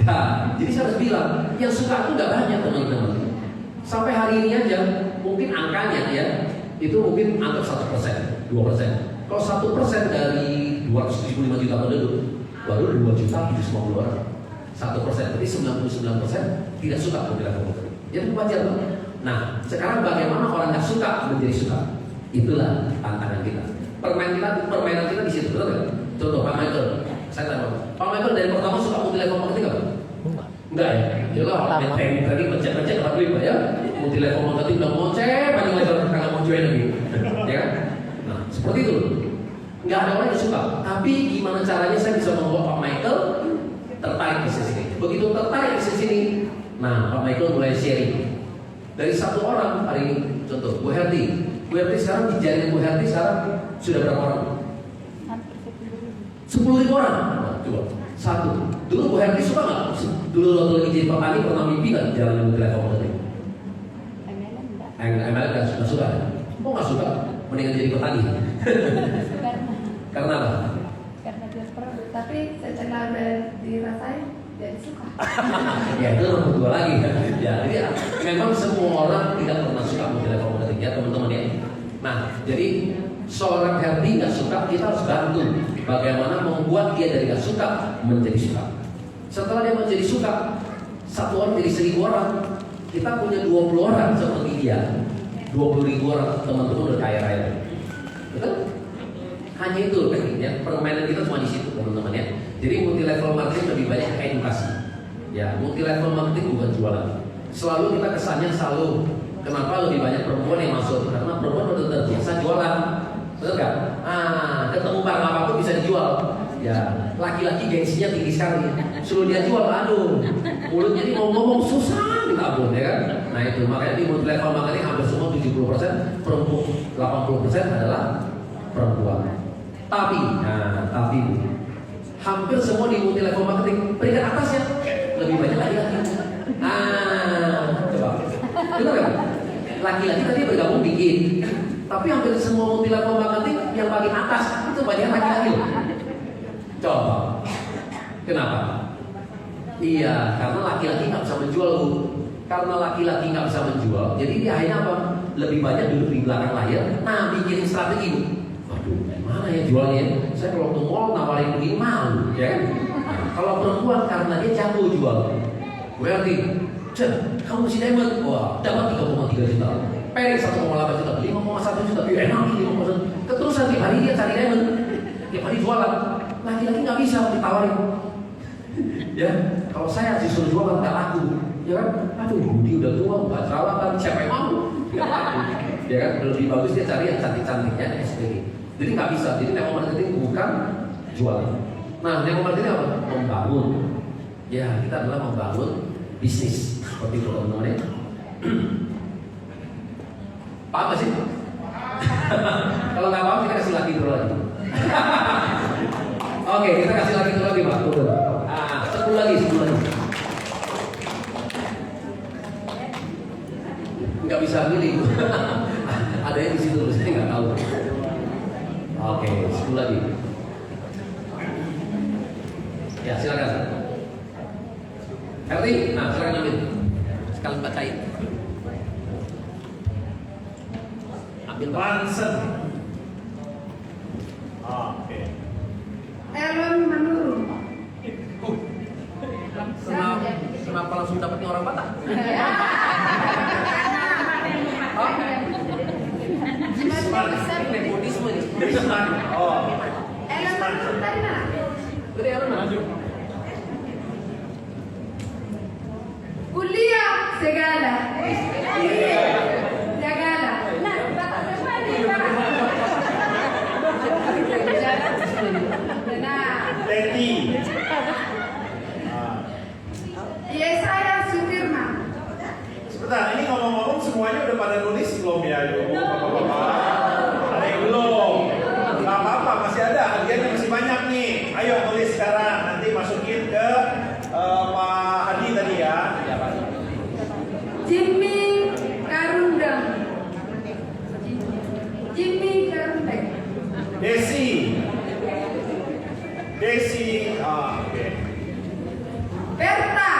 Nah, jadi saya harus bilang, yang suka itu nggak banyak teman-teman. Sampai hari ini aja, mungkin angkanya ya, itu mungkin anggap 1%, 2%. Kalau 1% dari 275 juta penduduk, baru 2.750 orang. 1%, berarti 99% tidak suka multi level marketing. Jadi wajar loh. Nah, sekarang bagaimana orang nggak suka menjadi suka? Itulah tantangan kita. Permainan kita di situ, betul nggak? Contoh Pak Michael, saya tanya Pak Michael dari pertama suka multi level marketing nggak? Enggak ya? Jelas, tadi pencet dapat duit Pak ya. Multi level marketing udah ngoceh, panjang level kagak mau join lagi, ya kan? Nah, seperti itu. Nggak ada orang yang suka. Tapi gimana caranya saya bisa membuat Pak Michael tertarik di sini? Begitu tertarik di sini, nah Pak Michael mulai sharing. Dari 1 orang hari ini, contoh Bu Herti. Bu Herti sekarang di jaringan Bu Herti sekarang sudah berapa orang? 10.000 orang. Nah, coba 1. Dulu Bu Herti suka nggak? Dulu waktu lagi jadi petani pernah mimpi nggak jalan multi level marketing? MLM nggak suka. Kok nggak suka? Mendingan jadi petani. Karena apa? Karena dia produk, tapi setelah dirasain jadi suka. Ya itu nomor 2 lagi. Ya, jadi memang semua orang tidak pernah suka multi level marketing ya teman-teman ya. Nah, jadi seorang Herdi nggak suka, kita harus bantu bagaimana membuat dia dari nggak suka menjadi suka. Setelah dia menjadi suka, 1 orang jadi 1.000 orang. Kita punya 20 orang seperti dia, 20.000 orang teman-teman udah kaya-kaya. Betul? Hanya itu tekniknya. Permainan kita cuma di situ teman-teman ya. Jadi multi level marketing lebih banyak edukasi. Ya, multi level marketing bukan jualan. Selalu kita kesannya kenapa lebih banyak perempuan yang masuk? Karena perempuan udah terbiasa jualan. Betul nggak? Ketemu barang apapun bisa dijual. Ya, laki-laki gengsinya tinggi sekali. Suruh dia jual, aduh, mulutnya ini mau ngomong susah minta ampun, ya kan? Nah itu makanya di multi level marketing hampir semua 70% perempuan, 80% adalah perempuan. Tapi hampir semua di multi level marketing peringkat atasnya lebih banyak laki-laki. Coba, benar kan? Laki-laki tadi bergabung dikit, tapi hampir semua multi level marketing yang paling atas itu banyak laki-laki. Coba, kenapa? Iya, karena laki-laki nggak bisa menjual Bu. Karena laki-laki nggak bisa menjual, jadi dia akhirnya apa? Lebih banyak duduk di belakang layar. Nah, bikin strategi Bu. Waduh, gimana ya jualnya? Saya kalau ke mall nawarin begini malu, ya kan? Nah, kalau perempuan karena dia jago jual. Berarti, kamu mesti diamond, wah dapat 3,3 juta. Perik 1,8 juta, 5,1 juta. Enak nih 5,1. Keterusan tiap hari dia cari diamond, tiap hari jualan. Laki-laki nggak bisa ditawarin. Ya, Kalau saya disuruh jualan nggak laku, ya kan? Aduh, Budi udah tua, nggak jerawatan, siapa yang mau? Nggak laku, ya kan? Lebih bagus dia cari yang cantik-cantiknya, SPG. Jadi nggak bisa. Jadi network marketing bukan jualan. Nah, network marketing apa? Membangun. Ya, kita adalah membangun bisnis seperti itu teman-teman ya. Paham gak sih? Kalau nggak paham kita kasih lagi dulu lagi. Oke, kita kasih lagi dulu lagi Pak. Turun. 10 lagi. Nggak bisa milih. Ada yang di situ terus saya nggak tahu. Oke, 10 lagi. Ya silakan. Herti, nah silakan ambil. Sekalian bacain. Ambil Bansen. Oke. Elon menurun. Kenapa langsung dapetnya orang Batak? Nepotisme nih. Risman. Oh. Elon menurun tadi mana? Udah Elon maju. Kuliah segala. Segala. Nah, bapak siapa nih, Pak? Benar. Teti. Iya, saya Sudirman. Sebentar, ini ngomong-ngomong semuanya udah pada nulis belum ya? Bapak-bapak. Ada yang belum? Gak apa-apa, masih ada. Hadiahnya masih banyak nih. Ayo tulis sekarang. Nanti masukin ke Pak Hadi tadi ya. Jimmy Karundeng. Jimmy Karundeng. Desi. Oke. Berta.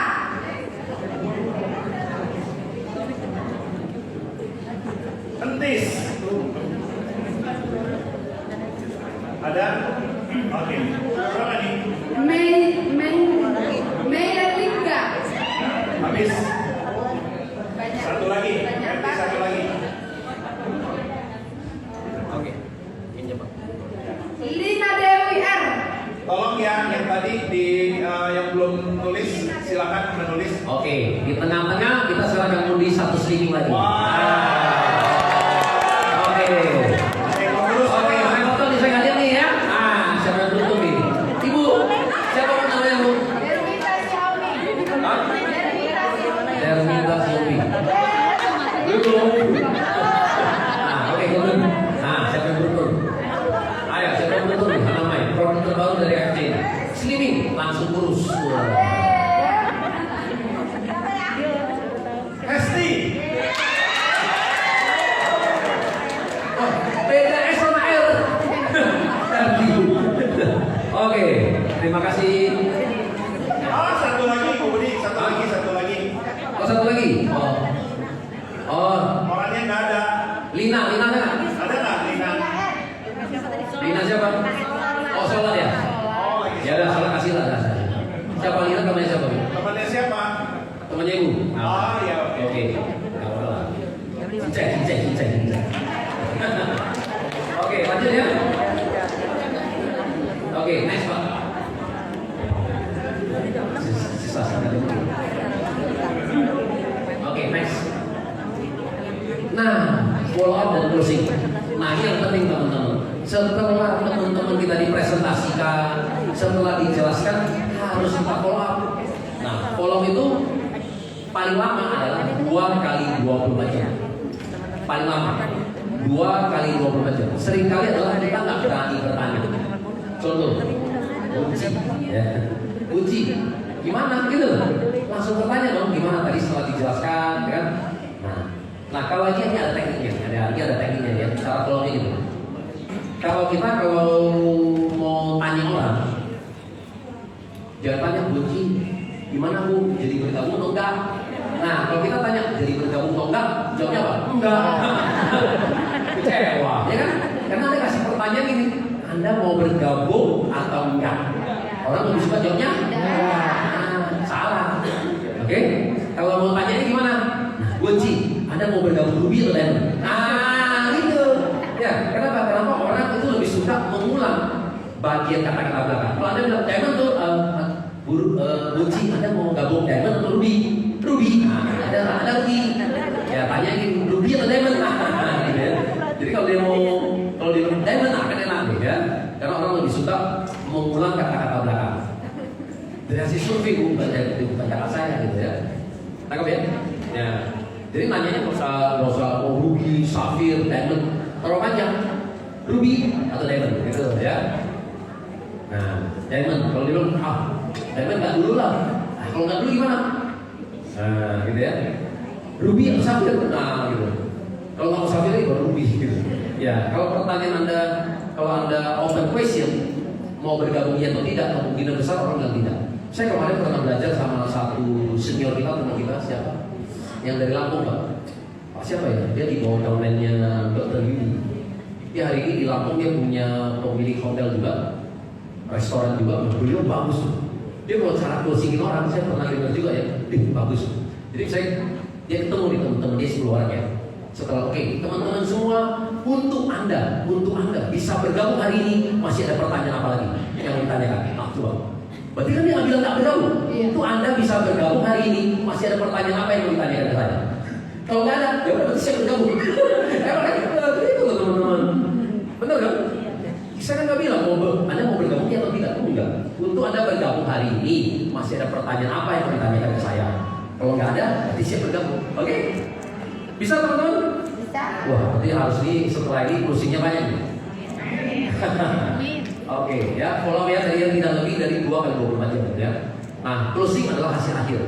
Entis. Ada? Oke. Berapa nih? Meilatika. Habis. Banyak. Satu lagi. Banyak Ganti satu lagi. Oke. Ini Pak. Lina Dewi R. Tolong ya, yang tadi yang belum nulis silakan menulis. Oke, di tengah-tengah kita silakan undi satu sleeping lagi. Oke. Oke, saya foto nih, saya nggak lihat nih ya. Siapa yang tutup nih? Ibu, siapa namanya Bu? Dermita Xiaomi. Hah? Dermita Xiaomi. Dermita Xiaomi. Belum. Oke, turun. Siapa yang beruntung? Ayo, siapa yang beruntung nih? Namanya produk terbaru dari FJ. Slimming, langsung kurus. Hesti. Beda S sama L. Oke, terima kasih. Satu lagi, Bu Budi. Satu lagi. Oh, satu lagi. Oh, Orangnya nggak ada. Lina nggak? Ada nggak Lina? Lina siapa? Oh, Sholat ya? Oh, lagi. Ya udah, Sholat kasih lah. Siapa Lina temannya siapa? Temannya siapa? Temannya Ibu. Ya oke. Oke. Nggak apa-apa lah. Cincai. Oke, lanjut ya. Oke, next Pak. Sisa dulu. Oke, next. Nah, follow up dan closing. Nah, ini yang penting teman-teman. Setelah teman-teman kita dipresentasikan, setelah dijelaskan, harus kita follow up. Nah, follow up itu paling lama adalah 2 kali 24 jam. Paling lama 2 kali 24 jam. Seringkali adalah kita nggak berani bertanya. Contoh, uji, gimana gitu? Langsung bertanya dong, gimana tadi setelah dijelaskan, kan? Nah, kalau ini ada tekniknya, ada tekniknya ya, cara follow gitu. Kalau mau tanya orang, jangan tanya kunci, gimana Bu? Jadi bergabung atau enggak? Nah, kalau kita tanya jadi bergabung atau enggak, jawabnya apa? Enggak. Kecewa, ya kan? Karena Anda kasih pertanyaan gini, Anda mau bergabung atau enggak? Orang lebih suka jawabnya salah. Oke? Kalau mau tanya gimana? Nah, kunci, Anda mau bergabung Ruby atau Diamond? Gitu. Ya, kenapa orang itu lebih suka mengulang bagian kata-kata belakang. Kalau Anda bilang Diamond tuh Bunci, Anda mau gabung diamond atau ruby? Ruby. Nah, ada ruby. Ya tanyain ruby atau diamond. Gitu ya. Jadi kalau dia diamond akan enak gitu ya. Karena orang lebih suka mengulang kata-kata belakang. Dari hasil survei bukan kata saya gitu ya. Tangkap ya? Ya. Jadi nanyanya nggak usah ruby, safir, diamond. Terlalu panjang. Ruby atau diamond gitu ya. Nah, diamond kalau dia bilang diamond nggak dulu lah. Nah, kalau nggak dulu gimana? Nah, gitu ya. Ruby atau safir? Nah, gitu. Kalau nggak mau safir lagi baru ruby gitu. Ya, kalau pertanyaan kalau anda open question mau bergabung iya atau tidak, kemungkinan besar orang bilang tidak. Saya kemarin pernah belajar sama satu senior kita, teman kita siapa? Yang dari Lampung Pak. Pak siapa ya? Dia di bawah domainnya Dr. Yudi. Dia hari ini di Lampung dia punya pemilik hotel juga, restoran juga. Beliau bagus tuh. Dia kalau cara closingin orang, saya pernah dengar juga ya, bagus. Jadi dia ketemu di teman-teman dia sekeluarga. Setelah oke, teman-teman semua, untuk anda bisa bergabung hari ini, masih ada pertanyaan apa lagi yang ditanyakan? Nah, coba. Berarti kan dia nggak bilang nggak bergabung. Itu anda bisa bergabung hari ini, masih ada pertanyaan apa yang mau ditanyakan ke saya? Kalau nggak ada, ya udah berarti saya bergabung. Itu teman-teman. Benar kan? Saya kan nggak bilang anda mau bergabung atau tidak, enggak. Untuk anda bergabung hari ini, masih ada pertanyaan apa yang mau ditanyakan ke saya? Kalau nggak ada, berarti saya bergabung. Oke? Bisa teman-teman? Bisa. Wah, berarti harus setelah ini closingnya banyak nih. Oke, ya follow ya dari yang tidak lebih dari 2 kali 24 jam ya. Nah, closing adalah hasil akhir.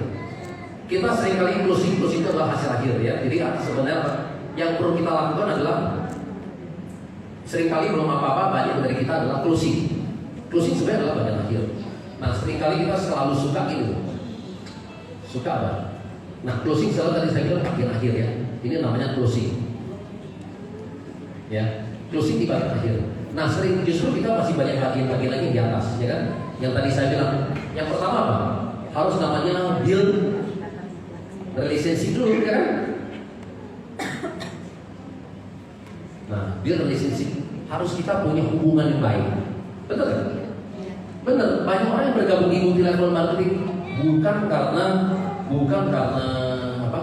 Kita seringkali closing itu adalah hasil akhir ya. Jadi sebenarnya yang perlu kita lakukan adalah seringkali belum apa-apa, banyak dari kita adalah closing. Closing sebenarnya adalah bagian akhir. Nah, seringkali kita selalu suka gitu. Suka apa? Nah, closing selalu tadi saya bilang bagian akhir ya. Ini namanya closing. Ya, closing di bagian akhir. Nah, sering justru kita masih banyak bagian-bagian lagi di atas, ya kan? Yang tadi saya bilang, yang pertama apa? Harus namanya build relationship dulu, ya kan? Nah, build relationship harus kita punya hubungan yang baik. Betul kan? Benar. Banyak orang yang bergabung di multi level marketing bukan karena apa?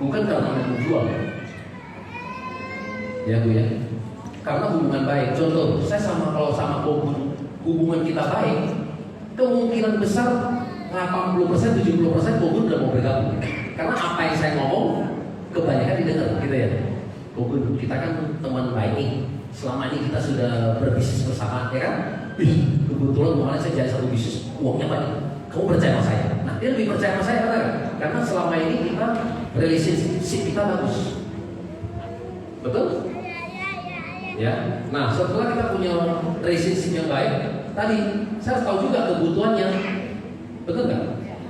Bukan karena menjual. Ya Bu ya. Karena hubungan baik. Contoh, saya kalau sama Kogun, hubungan kita baik, kemungkinan besar 80%, 70% Kogun udah mau bergabung. Karena apa yang saya ngomong kebanyakan didengar, gitu ya. Kogun, kita kan teman baik nih. Selama ini kita sudah berbisnis bersama, ya kan? Kebetulan kemarin saya jadi satu bisnis, uangnya banyak. Kamu percaya sama saya? Nah, dia lebih percaya sama saya karena selama ini kita relationship kita bagus. Betul? Ya. Nah, setelah kita punya relationship yang baik, tadi saya tahu juga kebutuhannya. Betul nggak?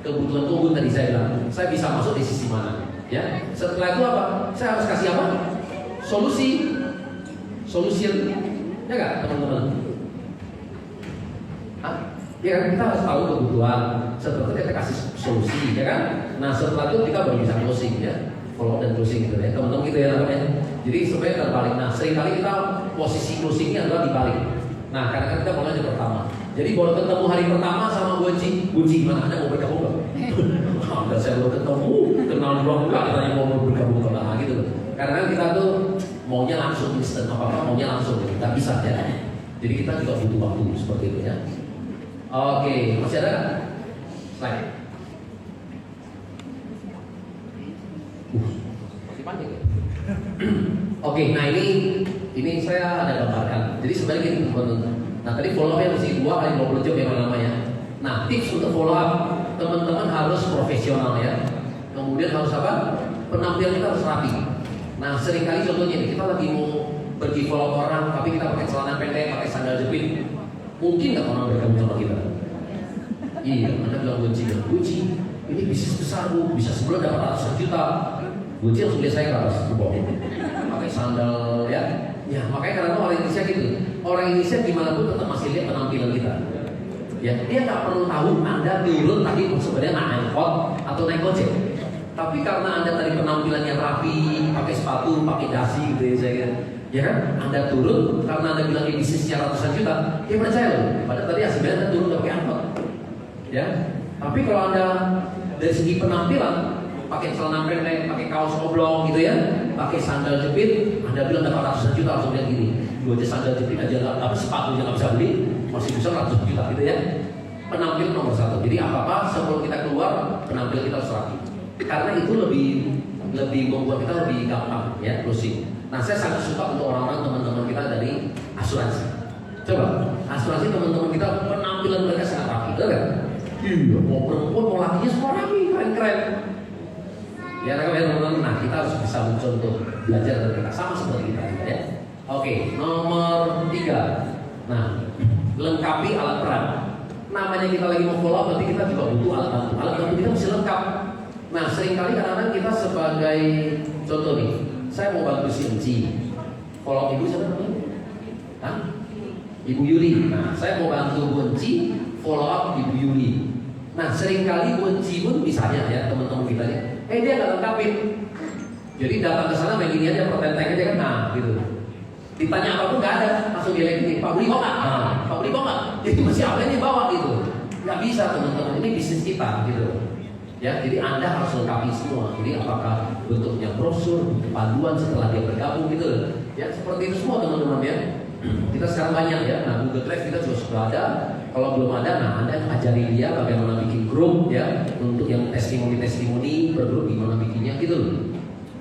Kebutuhan Kogun tadi saya bilang, saya bisa masuk di sisi mana? Ya. Setelah itu apa? Saya harus kasih apa? Solution. Ya nggak, teman-teman? Ya kan, kita harus tahu kebutuhan. Setelah itu kita kasih solusi, ya kan? Nah, setelah itu kita baru bisa closing, ya. Follow dan closing gitu ya, teman-teman gitu ya namanya. Jadi sebenarnya terbalik. Nah, seringkali kita posisi closingnya adalah dibalik. Nah, karena kan kita mulai dari pertama. Jadi baru ketemu hari pertama sama Bunci gimana? Anda mau bergabung nggak? Udah saya belum ketemu, kenal dua enggak, katanya mau bergabung ke mana gitu. Karena kan kita tuh maunya langsung instan, apa-apa maunya langsung, nggak bisa ya. Jadi kita juga butuh waktu seperti itu ya. Oke, masih ada? Slide. Masih panjang ya? Oke, nah ini saya ada gambarkan. Jadi sebenarnya gini teman-teman. Nah tadi follow up yang mesti 2 kali 20 jam ya namanya. Nah tips untuk follow up, teman-teman harus profesional ya. Kemudian harus apa? Penampilan kita harus rapi. Nah seringkali contohnya nih, kita lagi mau pergi follow up orang, tapi kita pakai celana pendek, pakai sandal jepit. Mungkin nggak orang bergabung sama kita? Iya, Anda bilang Bunci, ini bisnis besar Bu, bisa sebulan dapat ratusan juta. Bunci langsung lihat saya ke atas, bohong. Pakai sandal ya. Ya makanya karena orang Indonesia gitu. Orang Indonesia gimana pun tetap masih lihat penampilan kita. Ya, dia nggak perlu tahu Anda turun tadi sebenarnya naik angkot atau naik gojek. Tapi karena Anda tadi penampilannya rapi, pakai sepatu, pakai dasi gitu ya saya. Ya kan? Anda turun karena Anda bilang ini bisnisnya ratusan juta, dia percaya loh. Padahal tadi sebenarnya Anda turun nggak pakai angkot. Ya, tapi kalau Anda dari segi penampilan pakai celana pendek, pakai kaos oblong gitu ya, pakai sandal jepit, Anda bilang dapat ratusan juta, langsung lihat gini, lu aja sandal jepit aja apa sepatunya nggak bisa beli, masih bisa ratusan juta gitu ya. Penampilan nomor satu. Jadi apa sebelum kita keluar, penampilan kita harus rapi. Karena itu lebih membuat kita lebih gampang ya closing. Nah, saya sangat suka untuk orang-orang teman-teman kita dari asuransi. Coba, asuransi teman-teman kita penampilan mereka sangat rapi, betul kan? Iya, mau perempuan mau lakinya semua rapi, keren-keren. Ya, teman-teman. Nah, kita harus bisa mencontoh belajar dari mereka sama seperti kita ya. Oke, nomor 3. Nah, lengkapi alat peran. Namanya kita lagi mau follow up, berarti kita juga butuh alat bantu. Alat bantu kita mesti lengkap. Nah, seringkali kadang-kadang kita sebagai contoh nih, saya mau bantu si Enci. Follow up ibu siapa namanya? Hah? Ibu Yuli. Nah, saya mau bantu Bu Enci, follow up Ibu Yuli. Nah, seringkali Bu Enci pun misalnya ya teman-teman kita ya, dia nggak lengkapin. Jadi datang ke sana main gini aja, pertenteng aja kan, nah gitu. Ditanya apapun nggak ada, langsung dia lagi, Pak beli kok nggak? Pak beli kok nggak? Jadi masih apa ini bawa gitu? Nggak bisa teman-teman, ini bisnis kita gitu. Ya, jadi Anda harus lengkapi semua. Jadi apakah bentuknya brosur, panduan setelah dia bergabung gitu. Ya, seperti itu semua teman-teman ya. Kita sekarang banyak ya. Nah, Google Drive kita juga sudah ada. Kalau belum ada, nah Anda ajari dia bagaimana bikin grup ya, untuk yang testimoni per grup gimana bikinnya gitu.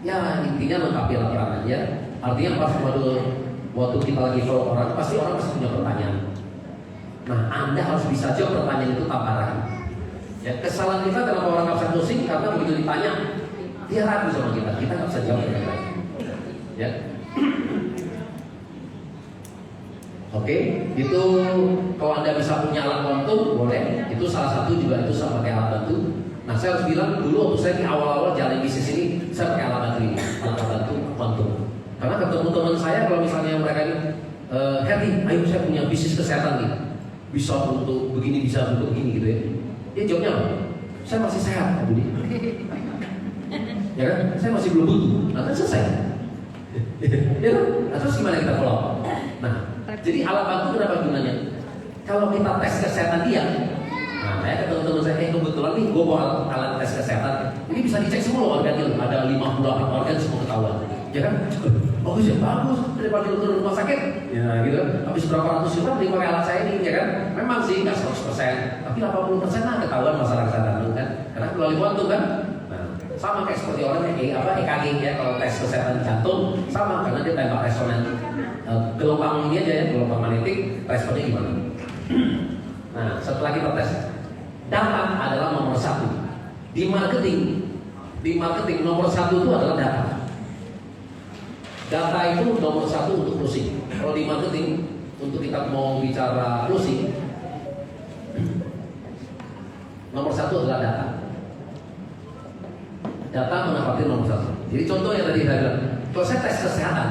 Ya, intinya lengkapi laporan ya. Artinya pas waktu kita lagi follow orang, pasti punya pertanyaan. Nah, Anda harus bisa jawab pertanyaan itu tanpa ragu. Ya, kesalahan kita kenapa orang nggak bisa closing karena begitu ditanya dia ragu sama kita nggak bisa jawab dengan baik. Ya, oke, itu kalau Anda bisa punya alat bantu boleh, itu salah satu juga itu sama pakai alat bantu. Nah, saya harus bilang dulu waktu saya di awal-awal jalan bisnis ini saya pakai alat bantu ini, alat bantu quantum. Karena ketemu teman saya kalau misalnya mereka ini, Herdi, ayo saya punya bisnis kesehatan nih, bisa untuk begini, bisa untuk begini gitu ya. Dia jawabnya apa? Saya masih sehat, Pak Budi. Ya kan? Saya masih belum butuh. Nah, kan selesai. Ya kan? Nah, terus gimana kita follow? Nah, jadi alat bantu kenapa gunanya? Kalau kita tes kesehatan dia, nah, saya ketemu teman saya, kebetulan nih, gue bawa alat tes kesehatan. Ini bisa dicek semua organnya, ada 58 organ semua ketahuan. Ya kan? Bagus ya, bagus daripada dokter rumah sakit. Ya gitu. Habis berapa ratus juta beli pakai alat saya ini, ya kan? Memang sih nggak 100%, tapi 80% lah ketahuan masalah kesehatan kan? Karena melalui quantum kan? Nah, sama kayak seperti orang yang EKG ya, kalau tes kesehatan jantung sama karena dia tembak resonan gelombang ini aja ya, gelombang magnetik, responnya gimana? Nah, setelah kita tes, data adalah nomor 1 di marketing. Di marketing nomor 1 itu adalah data. Data itu nomor 1 untuk closing. Kalau di marketing untuk kita mau bicara closing, nomor 1 adalah data. Data menempati nomor 1. Jadi contoh yang tadi saya bilang, kalau saya tes kesehatan,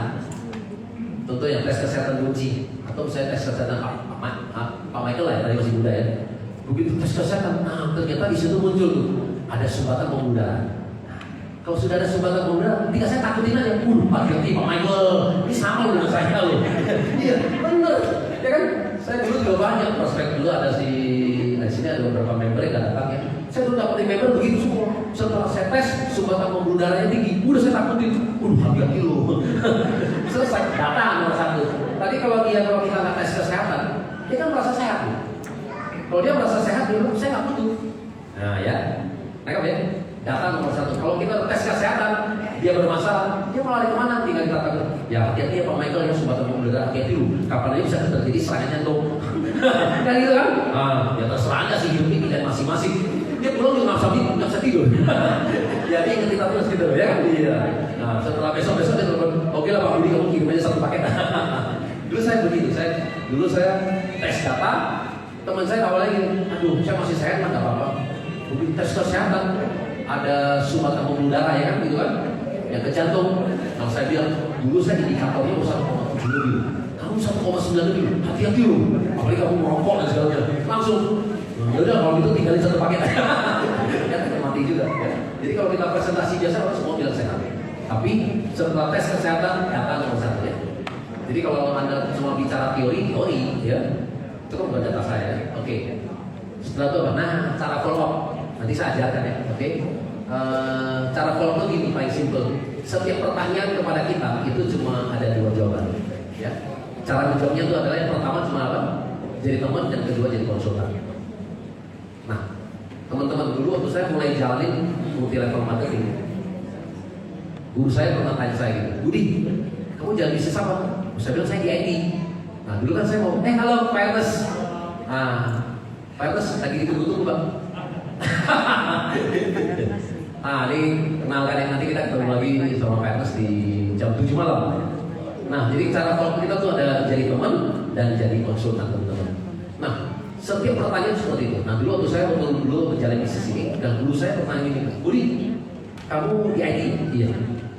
contohnya tes kesehatan kunci, atau saya tes kesehatan Pak Michael lah, tadi masih muda ya. Begitu tes kesehatan, nah ternyata di situ muncul tuh ada sumbatan pembuluh. Kalau sudah ada sumbatan pembuluh, tidak saya takutin aja. Hati-hati Pak Michael, ini sama dengan saya loh. Iya, bener, ya kan? Saya dulu juga banyak prospek dulu ada di sini ada beberapa member yang datang ya. Saya dulu dapetin member begitu semua. Setelah saya tes sumbatan pembuluh darahnya tinggi, udah saya takutin. Hati-hati loh. Selesai, data nomor 1. Tadi kalau kita nggak tes kesehatan, dia kan merasa sehat. Kalau dia merasa sehat, dia bilang saya nggak butuh. Nah ya, nangkap ya. Data nomor 1. Kalau kita tes kesehatan, dia bermasalah, dia malah lari kemana? Tinggal kita takut. Ya hati-hati ya Pak Michael ya sumbatan pembuluh darah, hati-hati lu. Kapan aja bisa terjadi serangan jantung. Kan gitu kan? Ya terserah aja sih hidup ini dan masing-masing. Dia pulang juga nggak bisa tidur. Jadi ingat kita terus gitu ya kan? Iya. Nah setelah besok dia telepon, oke lah Pak Budi kamu kirim aja 1 paket. Dulu saya begitu, dulu saya tes data. Teman saya awalnya gini, aduh saya masih sehat nggak apa-apa. Begitu tes kesehatan, ada sumbatan pembuluh darah ya kan gitu kan, yang ke jantung. Nah saya bilang dulu saya indikatornya 1,7 lebih, kamu 1,9 lebih, hati-hati loh, apalagi kamu merokok dan segalanya. Langsung, ya udah kalau gitu tinggalin 1 paket aja. Ya mati juga. Ya. Jadi kalau kita presentasi biasa orang semua bilang sehat, tapi setelah tes kesehatan data nomor 1 ya. Jadi kalau Anda cuma bicara teori ya, itu kan bukan data saya. Oke. Setelah itu apa? Nah, cara follow up. Nanti saya ajarkan ya, oke? Cara follow up itu gini, paling simple. Setiap pertanyaan kepada kita itu cuma ada 2 jawaban. Ya. Cara menjawabnya itu adalah yang pertama cuma apa? Jadi teman, dan kedua jadi konsultan. Nah, teman-teman dulu waktu saya mulai jalanin multi level marketing, guru saya pernah tanya saya gitu, Budi, kamu jangan bisnis apa? Saya bilang saya di IT. Nah dulu kan saya mau, halo Pak Ernest. Pak Ernest lagi ditunggu-tunggu Bang. Ini kenalkan yang nanti kita ketemu lagi sama Pak Ernest di jam 7 malam. Nah jadi cara follow kita tuh ada jadi teman dan jadi konsultan teman-teman. Nah setiap pertanyaan seperti itu. Nah dulu waktu saya dulu berjalan bisnis ini, dan dulu saya bertanya ini, Budi, kamu di IT? Iya.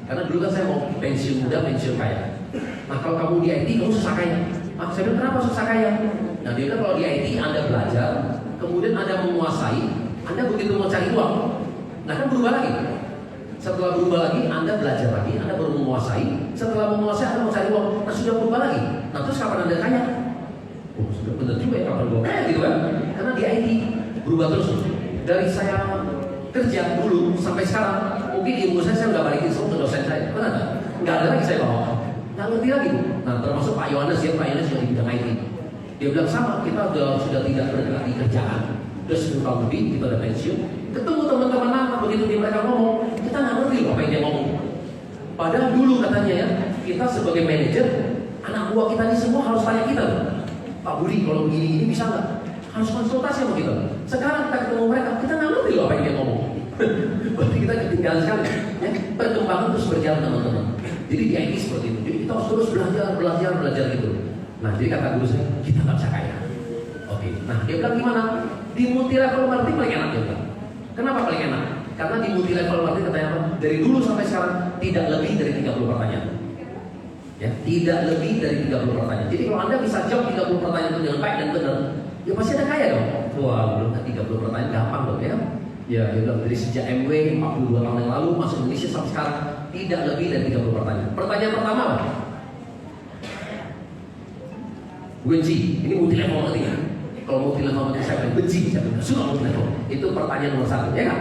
Karena dulu kan saya mau pensiun muda, pensiun kaya. Nah kalau kamu di IT, kamu susah kaya. Saya bilang kenapa susah kaya? Nah dia bilang kalau di IT Anda belajar, kemudian Anda menguasai, Anda begitu mau cari uang, nah kan berubah lagi. Setelah berubah lagi, Anda belajar lagi, Anda baru menguasai. Setelah menguasai, Anda mau cari uang, nah sudah berubah lagi. Nah terus kapan Anda kaya? Oh sudah benar juga ya kapan gue kaya gitu kan? Karena di IT berubah terus. Dari saya kerja dulu sampai sekarang, mungkin ilmu saya udah balikin semua ke dosen saya, benar nggak? Nggak ada lagi saya bawa, nggak ngerti lagi. Nah termasuk Pak Yohanes ya, Pak Yohanes juga di bidang IT. Dia bilang sama, kita sudah tidak bergerak di kerjaan, udah 10 tahun lebih, kita udah pensiun. Ketemu teman-teman lama, begitu dia mereka ngomong, kita nggak ngerti apa yang dia ngomong. Padahal dulu katanya ya, kita sebagai manajer, anak buah kita ini semua harus tanya kita, Pak Budi kalau begini bisa nggak? Harus konsultasi sama kita. Sekarang kita ketemu mereka, kita nggak ngerti loh apa yang dia ngomong. Berarti kita ketinggalan sekali. Ya, perkembangan terus berjalan teman-teman. Jadi di IT seperti itu. Jadi kita harus terus belajar gitu. Nah, jadi kata guru saya, kita nggak bisa kaya. Oke. Nah, dia bilang gimana? Di multi level marketing paling enak ya. Kenapa paling enak? Karena di multi level marketing katanya apa? Dari dulu sampai sekarang tidak lebih dari 30 pertanyaan. Ya, tidak lebih dari 30 pertanyaan. Jadi kalau Anda bisa jawab 30 pertanyaan itu dengan baik dan benar, ya pasti Anda kaya dong. Wah, belum 30 pertanyaan gampang dong ya. Ya, dia bilang dari sejak MW 42 tahun yang lalu masuk Indonesia sampai sekarang tidak lebih dari 30 pertanyaan. Pertanyaan pertama apa? Benci. Ini multi level marketing. Kalau multi level marketing saya benci, saya suka multi level. Itu pertanyaan nomor 1, ya kan?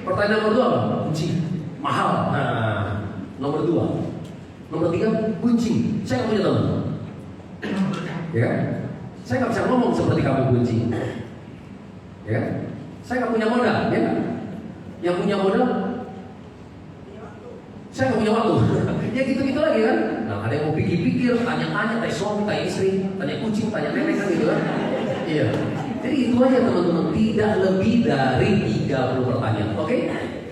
Pertanyaan nomor 2 apa? Benci. Mahal. Nah, nomor 2. Nomor 3, benci. Saya nggak punya teman. Ya kan? Saya nggak bisa ngomong seperti kamu benci. Ya kan? Saya nggak punya modal, ya kan? Yang punya modal, saya nggak punya waktu. Ya gitu-gitu lagi kan? Nah ada yang mau pikir-pikir, tanya-tanya, tanya suami, tanya istri, tanya kucing, tanya nenek kan gitu kan? Iya. Jadi itu aja teman-teman, tidak lebih dari 30 pertanyaan, oke?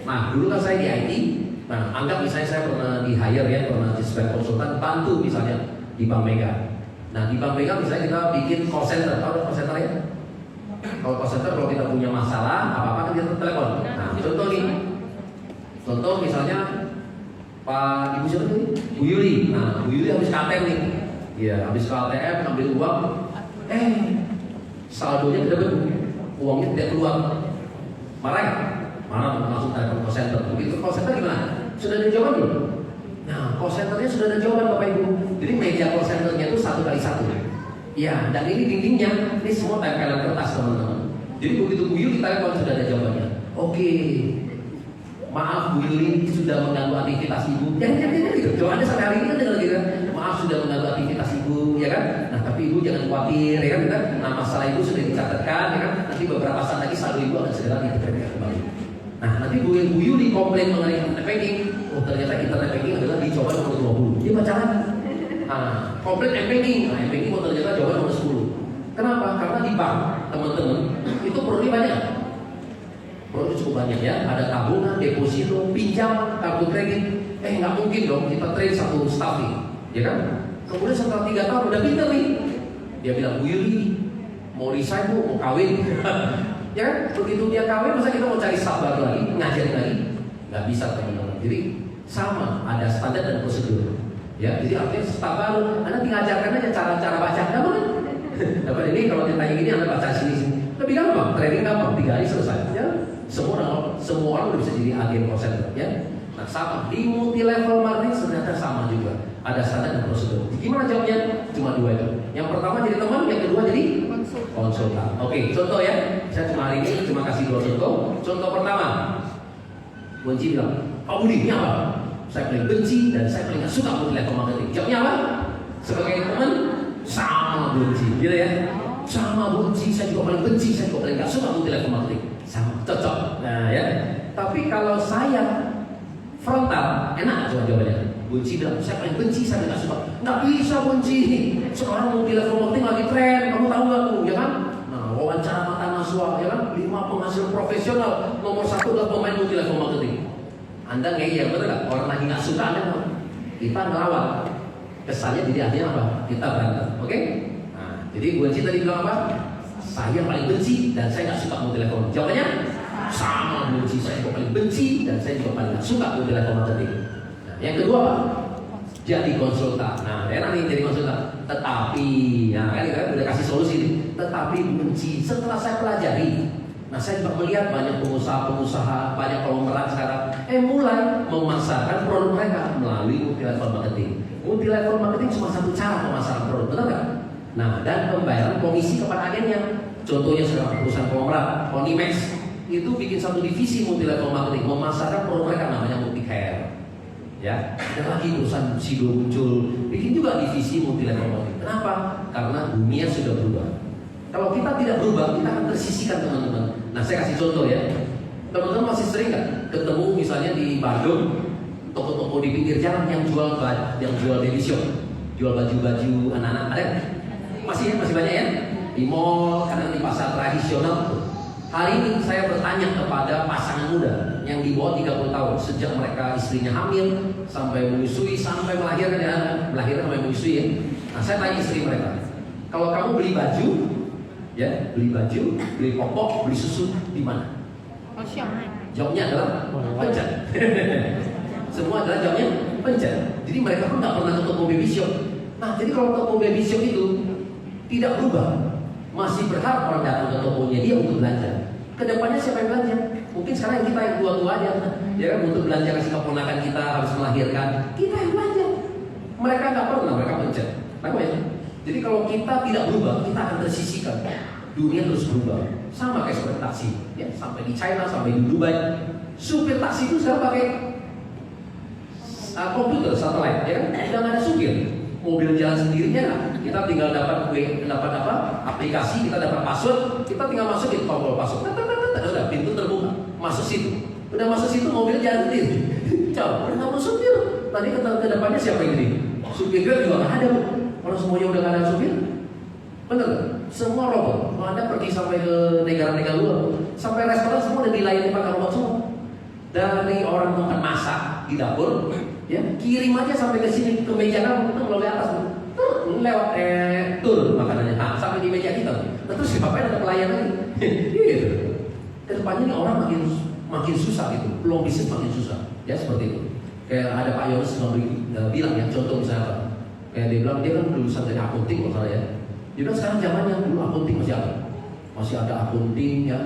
Nah dulu kan saya di IT. Nah anggap misalnya saya pernah di hire ya, pernah jadi sebagai konsultan, bantu misalnya di Bank Mega. Nah di Bank Mega misalnya kita bikin call center, tahu call center ya? Kalau call center kalau kita punya masalah apa-apa kan kita telepon. Nah contoh nih, contoh misalnya Pak Ibu siapa tadi? Bu Yuli. Nah Bu Yuli habis KTM nih, ya habis ke ATM ambil uang, saldonya tidak betul, uangnya tidak keluar. Marah ya? Marah langsung telepon call center. Begitu call center gimana? Sudah ada jawaban belum? Nah call centernya sudah ada jawaban Bapak Ibu. Jadi meja call centernya itu 1x1. Ya, dan ini dindingnya, ini semua tempelan kertas teman-teman. Jadi begitu Bu Yuli telepon sudah ada jawabannya. Oke, maaf Bu Yuli sudah mengganggu aktivitas Ibu. Jangan gitu. Coba Anda sampai hari ini kan dengar gitu. Maaf sudah mengganggu aktivitas Ibu, ya kan? Nah tapi Ibu jangan khawatir, ya kan? Nah masalah Ibu sudah dicatatkan, ya kan? Nanti beberapa saat lagi saldo Ibu akan segera diterima kembali. Nah nanti Bu Yuli komplain mengenai internet banking. Oh ternyata internet banking adalah dicoba nomor 20. Dia baca lagi. Nah, komplain M-banking. Nah, M-banking mau ternyata jawaban nomor 10. Kenapa? Karena di bank, teman-teman, itu produknya banyak. Produknya cukup banyak ya. Ada tabungan, deposito, pinjam, kartu kredit. Nggak mungkin dong kita train satu staff nih, ya kan? Kemudian setelah 3 tahun udah pinter nih. Dia bilang, Bu Yuli, mau resign Bu, mau kawin. Ya kan? Begitu dia kawin, masa kita mau cari staff baru lagi, ngajarin lagi? Nggak bisa teman-teman. Jadi sama, ada standar dan prosedur. Ya, jadi artinya staf baru, Anda tinggal ajarkan aja cara-cara baca, gampang kan? Dapat ini kalau ditanya gini, Anda baca sini, lebih gampang, training gampang, 3 hari selesai. Ya, semua orang udah bisa jadi agen call center, ya. Nah sama, di multi level marketing ternyata sama juga, ada standar dan prosedur. Gimana jawabnya? Cuma 2 itu. Yang pertama jadi teman, yang kedua jadi konsultan. Oke, contoh ya. Saya cuma hari ini cuma kasih 2 contoh. Contoh pertama, Bunci bilang, Pak Budi, ini apa? Saya paling benci dan saya paling gak suka multilevel marketing. Jawabnya apa? Sebagai teman, sama Bunci, gitu ya. Sama Bunci, saya juga paling benci, saya juga paling gak suka multilevel marketing. Sama, cocok. Nah ya. Tapi kalau saya frontal, enak gak coba jawabannya? Bunci bilang, saya paling benci, saya gak suka. Nggak bisa Bunci, sekarang multilevel marketing lagi tren, kamu tahu gak tuh, ya kan? Nah, wawancara mata naswa, ya kan? 5 penghasil profesional, nomor 1 adalah pemain multilevel marketing. Anda ngeyel, betul gak? Orang lagi gak suka, Anda mau. Kita ngelawan. Kesannya jadi artinya apa? Kita berantem, oke? Nah, jadi Bunci tadi bilang apa? Saya paling benci dan saya gak suka multilevel. Jawabannya? Sama Bunci, saya juga paling benci dan saya juga paling gak suka multilevel marketing. Yang kedua apa? Jadi konsultan. Nah, enak nih jadi konsultan. Tetapi, nah kan kita udah kasih solusi nih. Tetapi Bunci, setelah saya pelajari, nah saya juga melihat banyak pengusaha-pengusaha, banyak konglomerat sekarang mulai memasarkan produk mereka melalui multilevel marketing. Multilevel marketing cuma satu cara pemasaran produk, benar nggak? Nah, dan pembayaran komisi kepada agennya. Contohnya sekarang perusahaan konglomerat, Onimax itu bikin satu divisi multilevel marketing, memasarkan produk mereka namanya Multicare. Ya, ada lagi perusahaan Sido muncul, bikin juga divisi multilevel marketing. Kenapa? Karena dunia sudah berubah. Kalau kita tidak berubah, kita akan tersisihkan teman-teman. Nah, saya kasih contoh ya. Teman-teman masih sering nggak ketemu misalnya di Bandung, toko-toko di pinggir jalan yang jual baby shop, jual baju-baju anak-anak, ada? Masih banyak ya? Di mall, kadang di pasar tradisional. Hari ini saya bertanya kepada pasangan muda yang di bawah 30 tahun, sejak mereka istrinya hamil sampai menyusui sampai melahirkan sampai menyusui ya. Nah, saya tanya istri mereka, kalau kamu beli baju, beli popok, beli susu di mana? Jawabnya adalah pencet. Semua adalah jawabnya pencet. Jadi mereka pun nggak pernah ke toko baby shop. Nah, jadi kalau toko baby shop itu tidak berubah, masih berharap orang datang ke tokonya dia untuk belanja. Kedepannya siapa yang belanja? Mungkin sekarang kita yang tua-tua aja, ya kan, untuk belanja kasih keponakan kita habis melahirkan, kita yang belanja. Mereka nggak pernah, mereka pencet. Tahu ya? Jadi kalau kita tidak berubah, kita akan tersisihkan. Dunia terus berubah. Sama kayak seperti taksi, ya, sampai di China, sampai di Dubai, supir taksi itu sekarang pakai komputer, satelit, ya kan? Udah nggak ada supir. Mobil jalan sendirinya kan? Kita tinggal dapat aplikasi, kita dapat password, kita tinggal masukin tombol password, udah pintu terbuka, masuk situ, udah masuk situ mobil jalan sendiri. Coba, udah nggak mau supir. Tadi ke depannya siapa yang ini? Supir juga nggak ada, kalau semuanya udah nggak ada supir, bener? Semua robot. Kalau Anda pergi sampai ke negara-negara luar, sampai restoran semua udah dilayani pakai robot semua. Dari orang makan masak di dapur, ya, kirim aja sampai ke sini, ke meja kamu, itu melalui atas, lewat tur makanannya, sampai di meja kita. Terus siapa yang ada pelayan lagi? Gitu. Kedepannya nih orang makin susah gitu, peluang bisnis makin susah, ya seperti itu. Kayak ada Pak Yones bilang ya, contoh misalnya apa? Kayak dia bilang dia kan lulusan dari akunting kalau salah ya. Dia bilang sekarang zamannya dulu akunting masih apa? Masih ada akunting ya,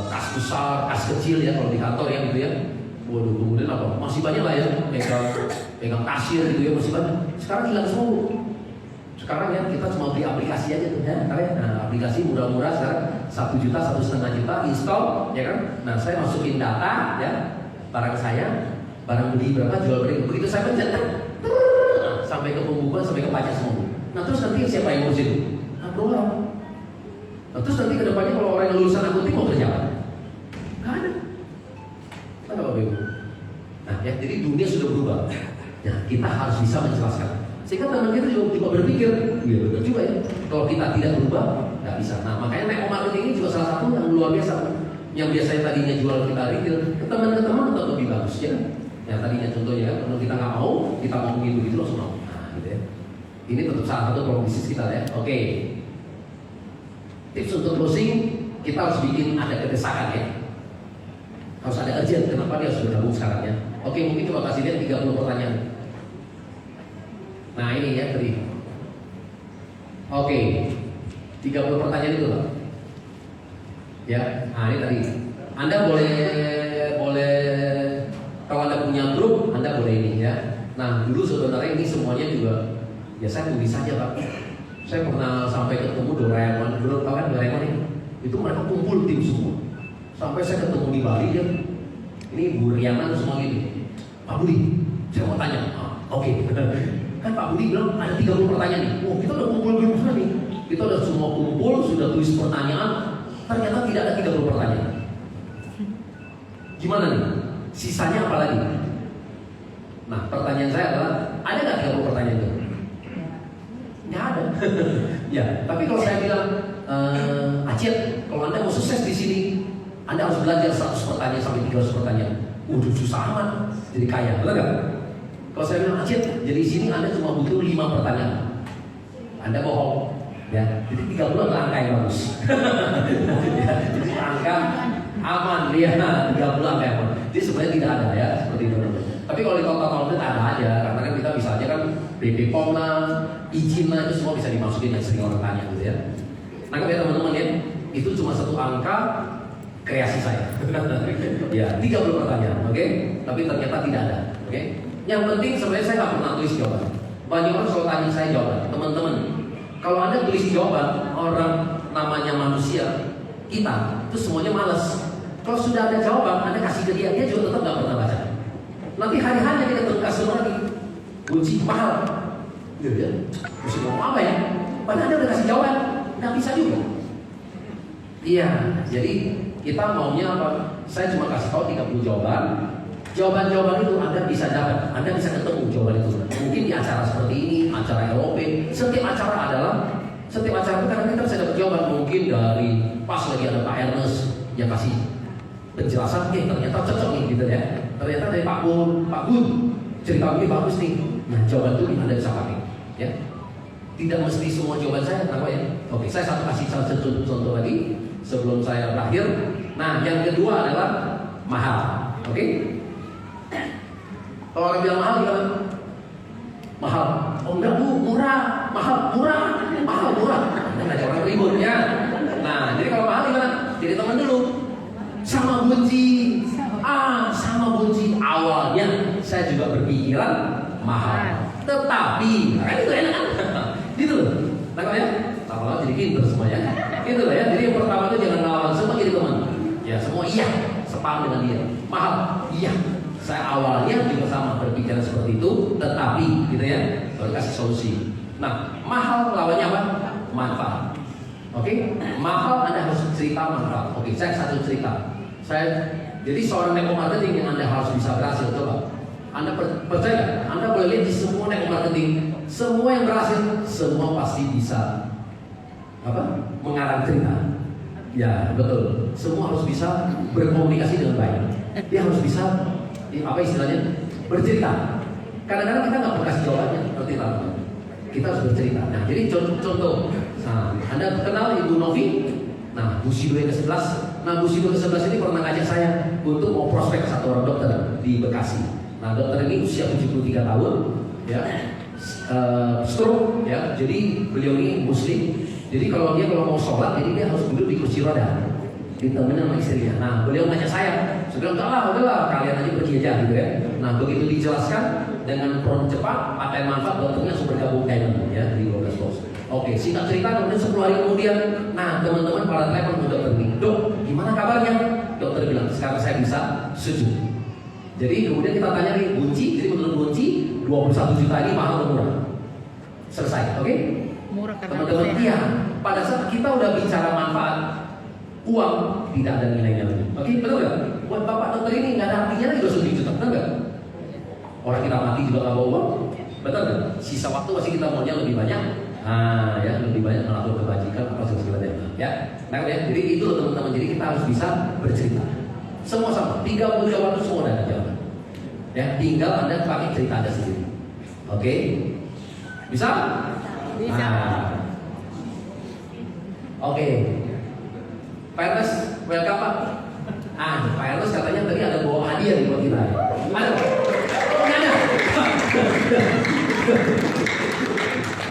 kas besar, kas kecil ya kalau di kantor ya gitu ya. Waduh, kemudian apa? Masih banyak lah ya, pegang kasir gitu ya, masih banyak. Sekarang hilang semua. Sekarang ya kita cuma beli aplikasi aja tuh ya, nah aplikasi murah-murah sekarang 1 juta, 1,5 juta install, ya kan? Nah saya masukin data ya, barang beli berapa, jual berapa, begitu saya pencet, sampai ke pembukuan, sampai ke pajak semua. Nah terus nanti siapa yang ngurusin? Nah program. Nah, terus nanti kedepannya kalau orang yang lulusan akunting mau kerja apa? Nggak ada. Ada Bapak Ibu. Nah ya, jadi dunia sudah berubah. Nah kita harus bisa menjelaskan. Sehingga teman kita juga berpikir, iya betul juga ya. Kalau kita tidak berubah, nggak bisa. Nah makanya network marketing ini juga salah satu yang luar biasa. Yang biasanya tadinya jual kita retail, ke teman tetap lebih bagus ya. Yang tadinya contohnya, kalau kita nggak mau, kita mau begitu langsung mau. Nah gitu ya. Ini tetap salah satu program bisnis kita ya. Oke. Tips untuk closing, kita harus bikin ada kedesakan ya. Harus ada urgent, kenapa dia harus bergabung sekarang ya. Oke, mungkin coba kasih lihat 30 pertanyaan. Nah ini ya tadi. Oke, 30 pertanyaan itu Pak. Ya, nah ini tadi. Anda boleh kalau Anda punya grup, Anda boleh ini ya. Nah dulu sebenarnya ini semuanya juga ya saya tulis saja Pak. Saya pernah sampai ketemu Doraemon, dulu tahu kan Doraemon ini? Itu mereka kumpul tim semua. Sampai saya ketemu di Bali dia, ini Bu Riana semua gini. Pak Budi, saya mau tanya. Oke. Kan Pak Budi bilang ada 30 pertanyaan nih. Oh, kita udah kumpul grup semua nih. Kita udah semua kumpul, sudah tulis pertanyaan. Ternyata tidak ada 30 pertanyaan. Gimana nih? Sisanya apa lagi? Nah, pertanyaan saya adalah, ada nggak 30 pertanyaan itu? Nggak ada. Ya, tapi kalau saya bilang, Acil, kalau Anda mau sukses di sini, Anda harus belajar 100 pertanyaan sampai 300 pertanyaan. Udah susah amat jadi kaya, betul nggak? Kalau saya bilang, Acil, jadi di sini Anda cuma butuh 5 pertanyaan. Anda bohong. Ya, jadi 30 adalah angka yang bagus. Ya, jadi angka aman, dia 30 angka yang aman. Jadi sebenarnya tidak ada ya seperti itu. Tapi kalau di kota-kota itu ada aja, karena kan kita bisa aja kan BP POM lah, izin lah, itu semua bisa dimasukin yang sering orang tanya gitu ya. Nah, ya teman-teman ya, itu cuma satu angka kreasi saya. Ya, 30 pertanyaan, oke? Tapi ternyata tidak ada, oke? Yang penting sebenarnya saya nggak pernah tulis jawaban. Banyak orang selalu tanya saya jawaban, teman-teman. Kalau Anda tulis jawaban, orang namanya manusia, kita, itu semuanya malas. Kalau sudah ada jawaban, Anda kasih ke dia, dia juga tetap nggak pernah baca. Nanti hari-harinya kita kasih lagi, kunci mahal. Ya, mesti ngomong apa ya? Padahal Anda udah kasih jawaban, nggak bisa juga. Iya, jadi kita maunya apa? Saya cuma kasih tahu 30 jawaban. Jawaban-jawaban itu Anda bisa dapat, Anda bisa ketemu jawaban itu. Mungkin di acara seperti ini, acara LOP, setiap acara itu karena kita bisa dapat jawaban. Mungkin dari pas lagi ada Pak Ernest yang kasih penjelasan, ternyata cocok nih gitu ya. Ternyata dari Pak Gun cerita ini bagus nih. Nah, jawaban itu Anda bisa pakai, ya. Tidak mesti semua jawaban saya, kenapa ya? Oke, saya kasih satu contoh lagi sebelum saya berakhir. Nah, yang kedua adalah mahal, oke? Kalau orang bilang mahal gimana? Mahal. Oh enggak Bu, murah. Mahal, murah. Mahal, murah. Nah, orang ribut ya. Nah, jadi kalau mahal gimana? Jadi teman dulu. Sama bunci. Sama bunci. Awalnya saya juga berpikiran mahal. Tetapi, kan itu enak kan? Gitu loh. Nah, ya? Lama-lama jadi pinter semuanya. Gitu loh ya. Jadi yang pertama itu jangan ngelawan, semua jadi teman. Ya, semua iya. Sepaham dengan dia. Mahal. Iya. Saya awalnya juga sama berpikiran seperti itu, tetapi gitu ya, baru kasih solusi. Nah, mahal lawannya apa? Manfaat. Oke? Mahal Anda harus cerita manfaat. Oke, saya satu cerita. Jadi seorang network marketing yang Anda harus bisa berhasil, coba. Anda percaya? Anda boleh lihat di semua network marketing, semua yang berhasil, semua pasti bisa mengarang cerita. Ya, betul. Semua harus bisa berkomunikasi dengan baik. Dia harus bisa apa istilahnya? Bercerita. Kadang-kadang kita nggak pernah kasih jawabannya, ngerti tak? Kita harus bercerita. Nah, jadi contoh. Nah, Anda kenal Ibu Novi? Nah, Bu Sido yang ke-11. Nah, Bu Sido ke-11 ini pernah ngajak saya untuk mau prospek satu orang dokter di Bekasi. Nah, dokter ini usia 73 tahun, ya, stroke, ya. Jadi beliau ini Muslim. Jadi kalau mau sholat, jadi dia harus duduk di kursi roda, ditemenin sama istrinya. Nah, beliau ngajak saya bilang, udahlah, kalian aja pergi aja gitu ya. Nah, begitu dijelaskan dengan prompt cepat, pakai manfaat, dokternya langsung bergabung Diamond ya di 12 Pos. Oke, singkat cerita, kemudian 10 hari kemudian, nah teman-teman pada telepon ke dokter ini, Dok, gimana kabarnya? Dokter bilang, sekarang saya bisa sujud. Jadi kemudian kita tanya nih, bunci, jadi menurut bunci 21 juta ini mahal atau murah? Selesai, oke? Murah karena teman-teman, iya. Pada saat kita udah bicara manfaat, uang tidak ada nilainya lagi. Oke, betul nggak? Buat bapak dokter ini nggak ada artinya lagi 21 juta, betul nggak? Orang kita mati juga nggak bawa uang, betul nggak? Sisa waktu masih kita maunya lebih banyak. Nah, ya lebih banyak melakukan kebajikan apa sebagainya. Ya, nah ya. Jadi itu loh teman-teman. Jadi kita harus bisa bercerita. Semua sama. 30 jawaban itu semua ada jawaban. Ya, tinggal Anda pakai cerita Anda sendiri. Oke? Bisa? Bisa. Nah. Oke. Pak Ernest, welcome Pak. Pak Ernest katanya tadi ada bawa hadiah buat kita. Ada? Nggak ada?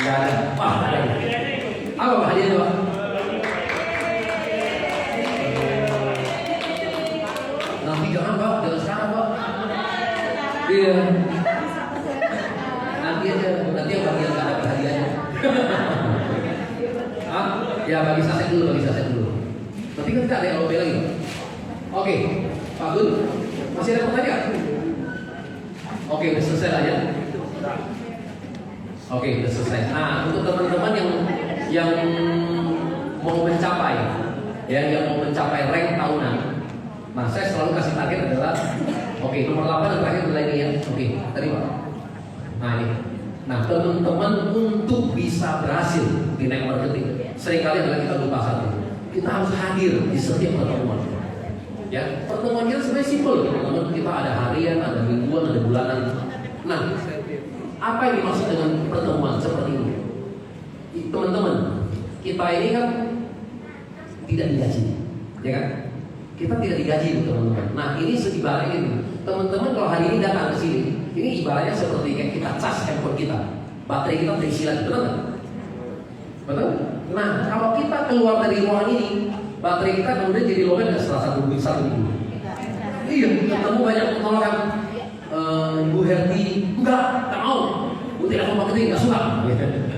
Nggak ada. Wah, ada. Apa Pak hadiahnya Pak? Nanti jangan Pak, jangan sekarang Pak. Iya. Nanti aja, nanti yang bagian nggak ada hadiahnya. Ya bagi saset dulu. Nanti kan kita ada LOB lagi. Oke, Pak Gun, masih ada pertanyaan? Oke, udah selesai lah ya. Oke, udah selesai. Nah, untuk teman-teman yang mau mencapai, yang mau mencapai rank tahunan, nah saya selalu kasih target adalah, oke, nomor 8 yang terakhir adalah ini ya. Oke, tadi Pak. Nah ini. Nah, teman-teman untuk bisa berhasil di network marketing, seringkali adalah kita lupa satu. Kita harus hadir di setiap pertemuan. Ya, pertemuan kita sebenarnya simpel, teman-teman. Kita ada harian, ada mingguan, ada bulanan. Nah, apa yang dimaksud dengan pertemuan seperti ini? Teman-teman, kita ini kan tidak digaji, ya kan? Kita tidak digaji, teman-teman. Nah, ini seibaratnya ini. Teman-teman kalau hari ini datang ke sini, ini ibaratnya seperti kayak kita cas handphone kita, baterai kita terisi lagi, betul nggak? Betul? Nah, kalau kita keluar dari ruangan ini, baterai kita kemudian jadi lowbat setelah satu minggu. Iya, ketemu banyak penolakan. Ibu Herdi, enggak mau. Bu tidak mau marketing, enggak suka.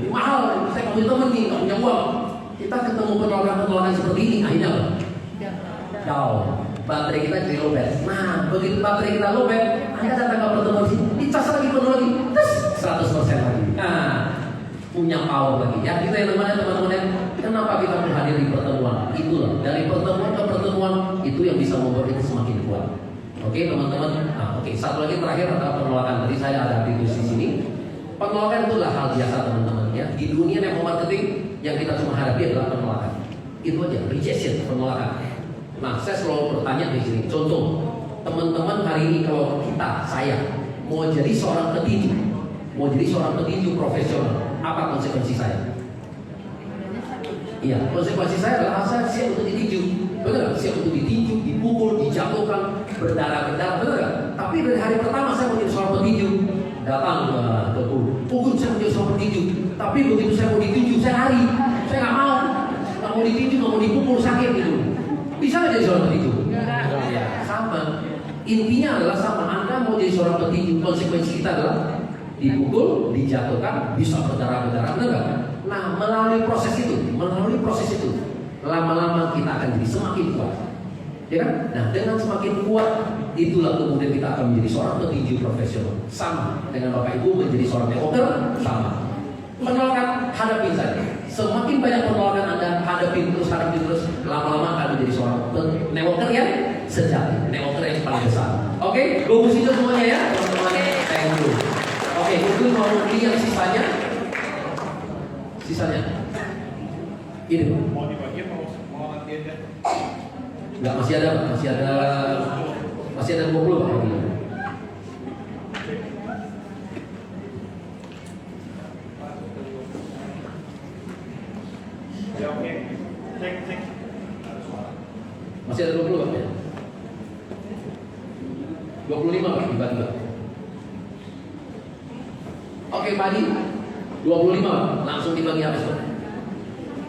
Mahal, saya nggak punya teman nih, nggak punya uang. Kita ketemu penolakan seperti ini, akhirnya apa? Down. Baterai kita jadi lowbat. Nah, begitu baterai kita lowbat, Anda datang ke pertemuan sini, dicas lagi penuh lagi, terus 100% lagi. Nah, punya power lagi. Ya kita yang namanya teman-teman, kenapa kita menghadiri pertemuan? Itulah dari pertemuan ke pertemuan itu yang bisa membuat kita semakin kuat. Oke teman-teman. Nah, oke, satu lagi terakhir adalah penolakan. Tadi saya ada di sini. Penolakan itulah hal biasa teman-teman ya. Di dunia network marketing yang kita cuma hadapi adalah penolakan. Itu aja, rejection, penolakan. Nah, saya selalu bertanya di sini. Contoh, teman-teman hari ini kalau saya mau jadi seorang petinju profesional, apa konsekuensi saya? Iya, konsekuensi saya adalah saya siap untuk ditinju, betul nggak? Siap untuk ditinju, dipukul, dijatuhkan, berdarah-darah, betul nggak? Tapi dari hari pertama saya mau jadi seorang petinju, datang ke pukul saya mau jadi seorang petinju. Tapi begitu saya mau ditinju, saya lari, saya nggak mau ditinju, nggak mau dipukul, sakit gitu. Bisa nggak jadi seorang petinju? Ya, sama. Intinya adalah sama. Anda mau jadi seorang petinju, konsekuensi kita adalah dipukul, dijatuhkan, bisa berdarah-darah, benar nggak? Nah, melalui proses itu, lama-lama kita akan jadi semakin kuat, ya kan? Nah, dengan semakin kuat, itulah kemudian kita akan menjadi seorang petinju profesional. Sama dengan Bapak Ibu menjadi seorang networker, sama. Penolakan hadapi saja. Semakin banyak penolakan Anda hadapi terus, lama-lama akan menjadi seorang networker yang sejati, networker yang paling besar. Oke, bagus itu semuanya ya, teman-teman. Thank you. Oke, mungkin mau lihat sisanya. Ini Mau dibagi mau nanti aja. enggak, masih ada 20 Pak. Ya oke. Cek. Masih ada 20 Pak ya? 25 Pak tiba-tiba. Oke Pak Adi, 25 Pak, langsung dibagi habis Pak.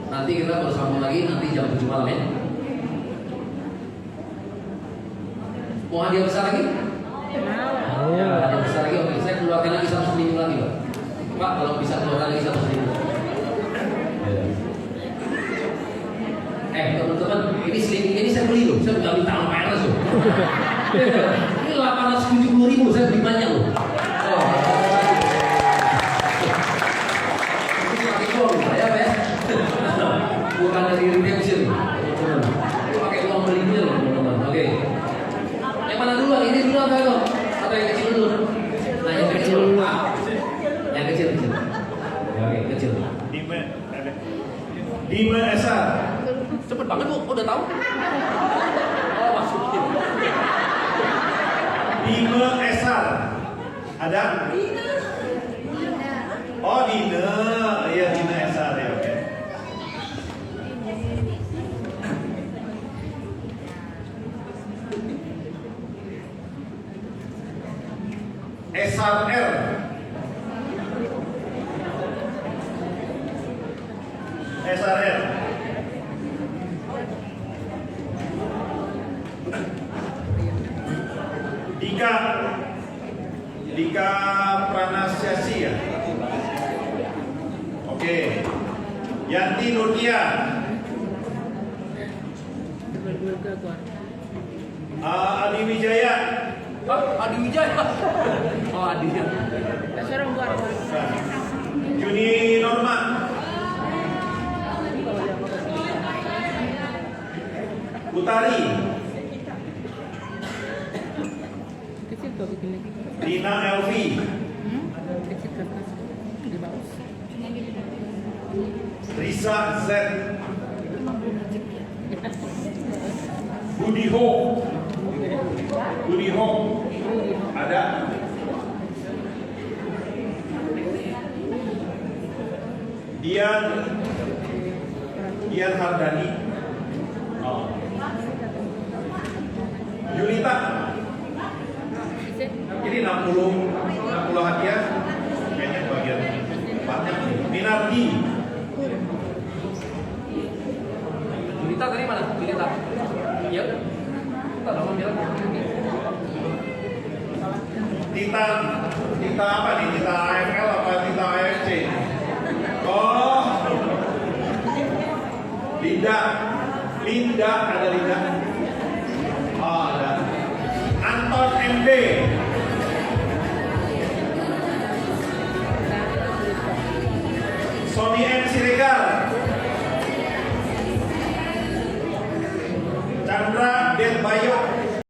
Nanti kita bersambung lagi nanti jam 7 malam ya. Mau hadiah besar lagi? Ya, hadiah besar lagi. Oke, saya keluarkan lagi 100.000 lagi Pak. Pak, kalau bisa keluarkan lagi 100.000. Teman-teman, ini selimut ini saya beli loh. Saya nggak minta sama PRS loh. Ini 870.000 saya beli banyak loh. Ya, Pak ya? Bukan dari redemption. Itu pakai uang belinya loh, teman-teman. Oke. Yang mana dulu? Ini dulu atau yang kecil dulu? Nah, yang kecil dulu. Yang kecil. Ya, oke, kecil. Dima Esa. Cepet banget Bu, udah tahu? Oh, maksudnya. Dima Esa. Ada? Oh, Dina. Iya, Dina Esa ya, oke. Esar R. Esar R. Dika Pranasyasi ya. Oke. Yanti Nurkia. keluar. Adi Wijaya. Adi Wijaya. Oh, Adi ya. Sekarang keluar. Juni Norma. Utari. Kecil tuh bikin lagi. Dina Elvi. Kecil kertas di bawah. Risa Z. Budi Ho. Budi Ho. Ada. Dian Hardani. Oh. Yulita. Ini 60 hadiah. Kayaknya bagian empatnya. Minardi. Yulita tadi mana? Yulita. Iya. Kita dong bilang. Tita apa nih? Tita AFL apa Tita AFC? Oh. Linda ada Linda. Oh, ada. Anton MD. Sony M Siregar. Chandra Den Bayo.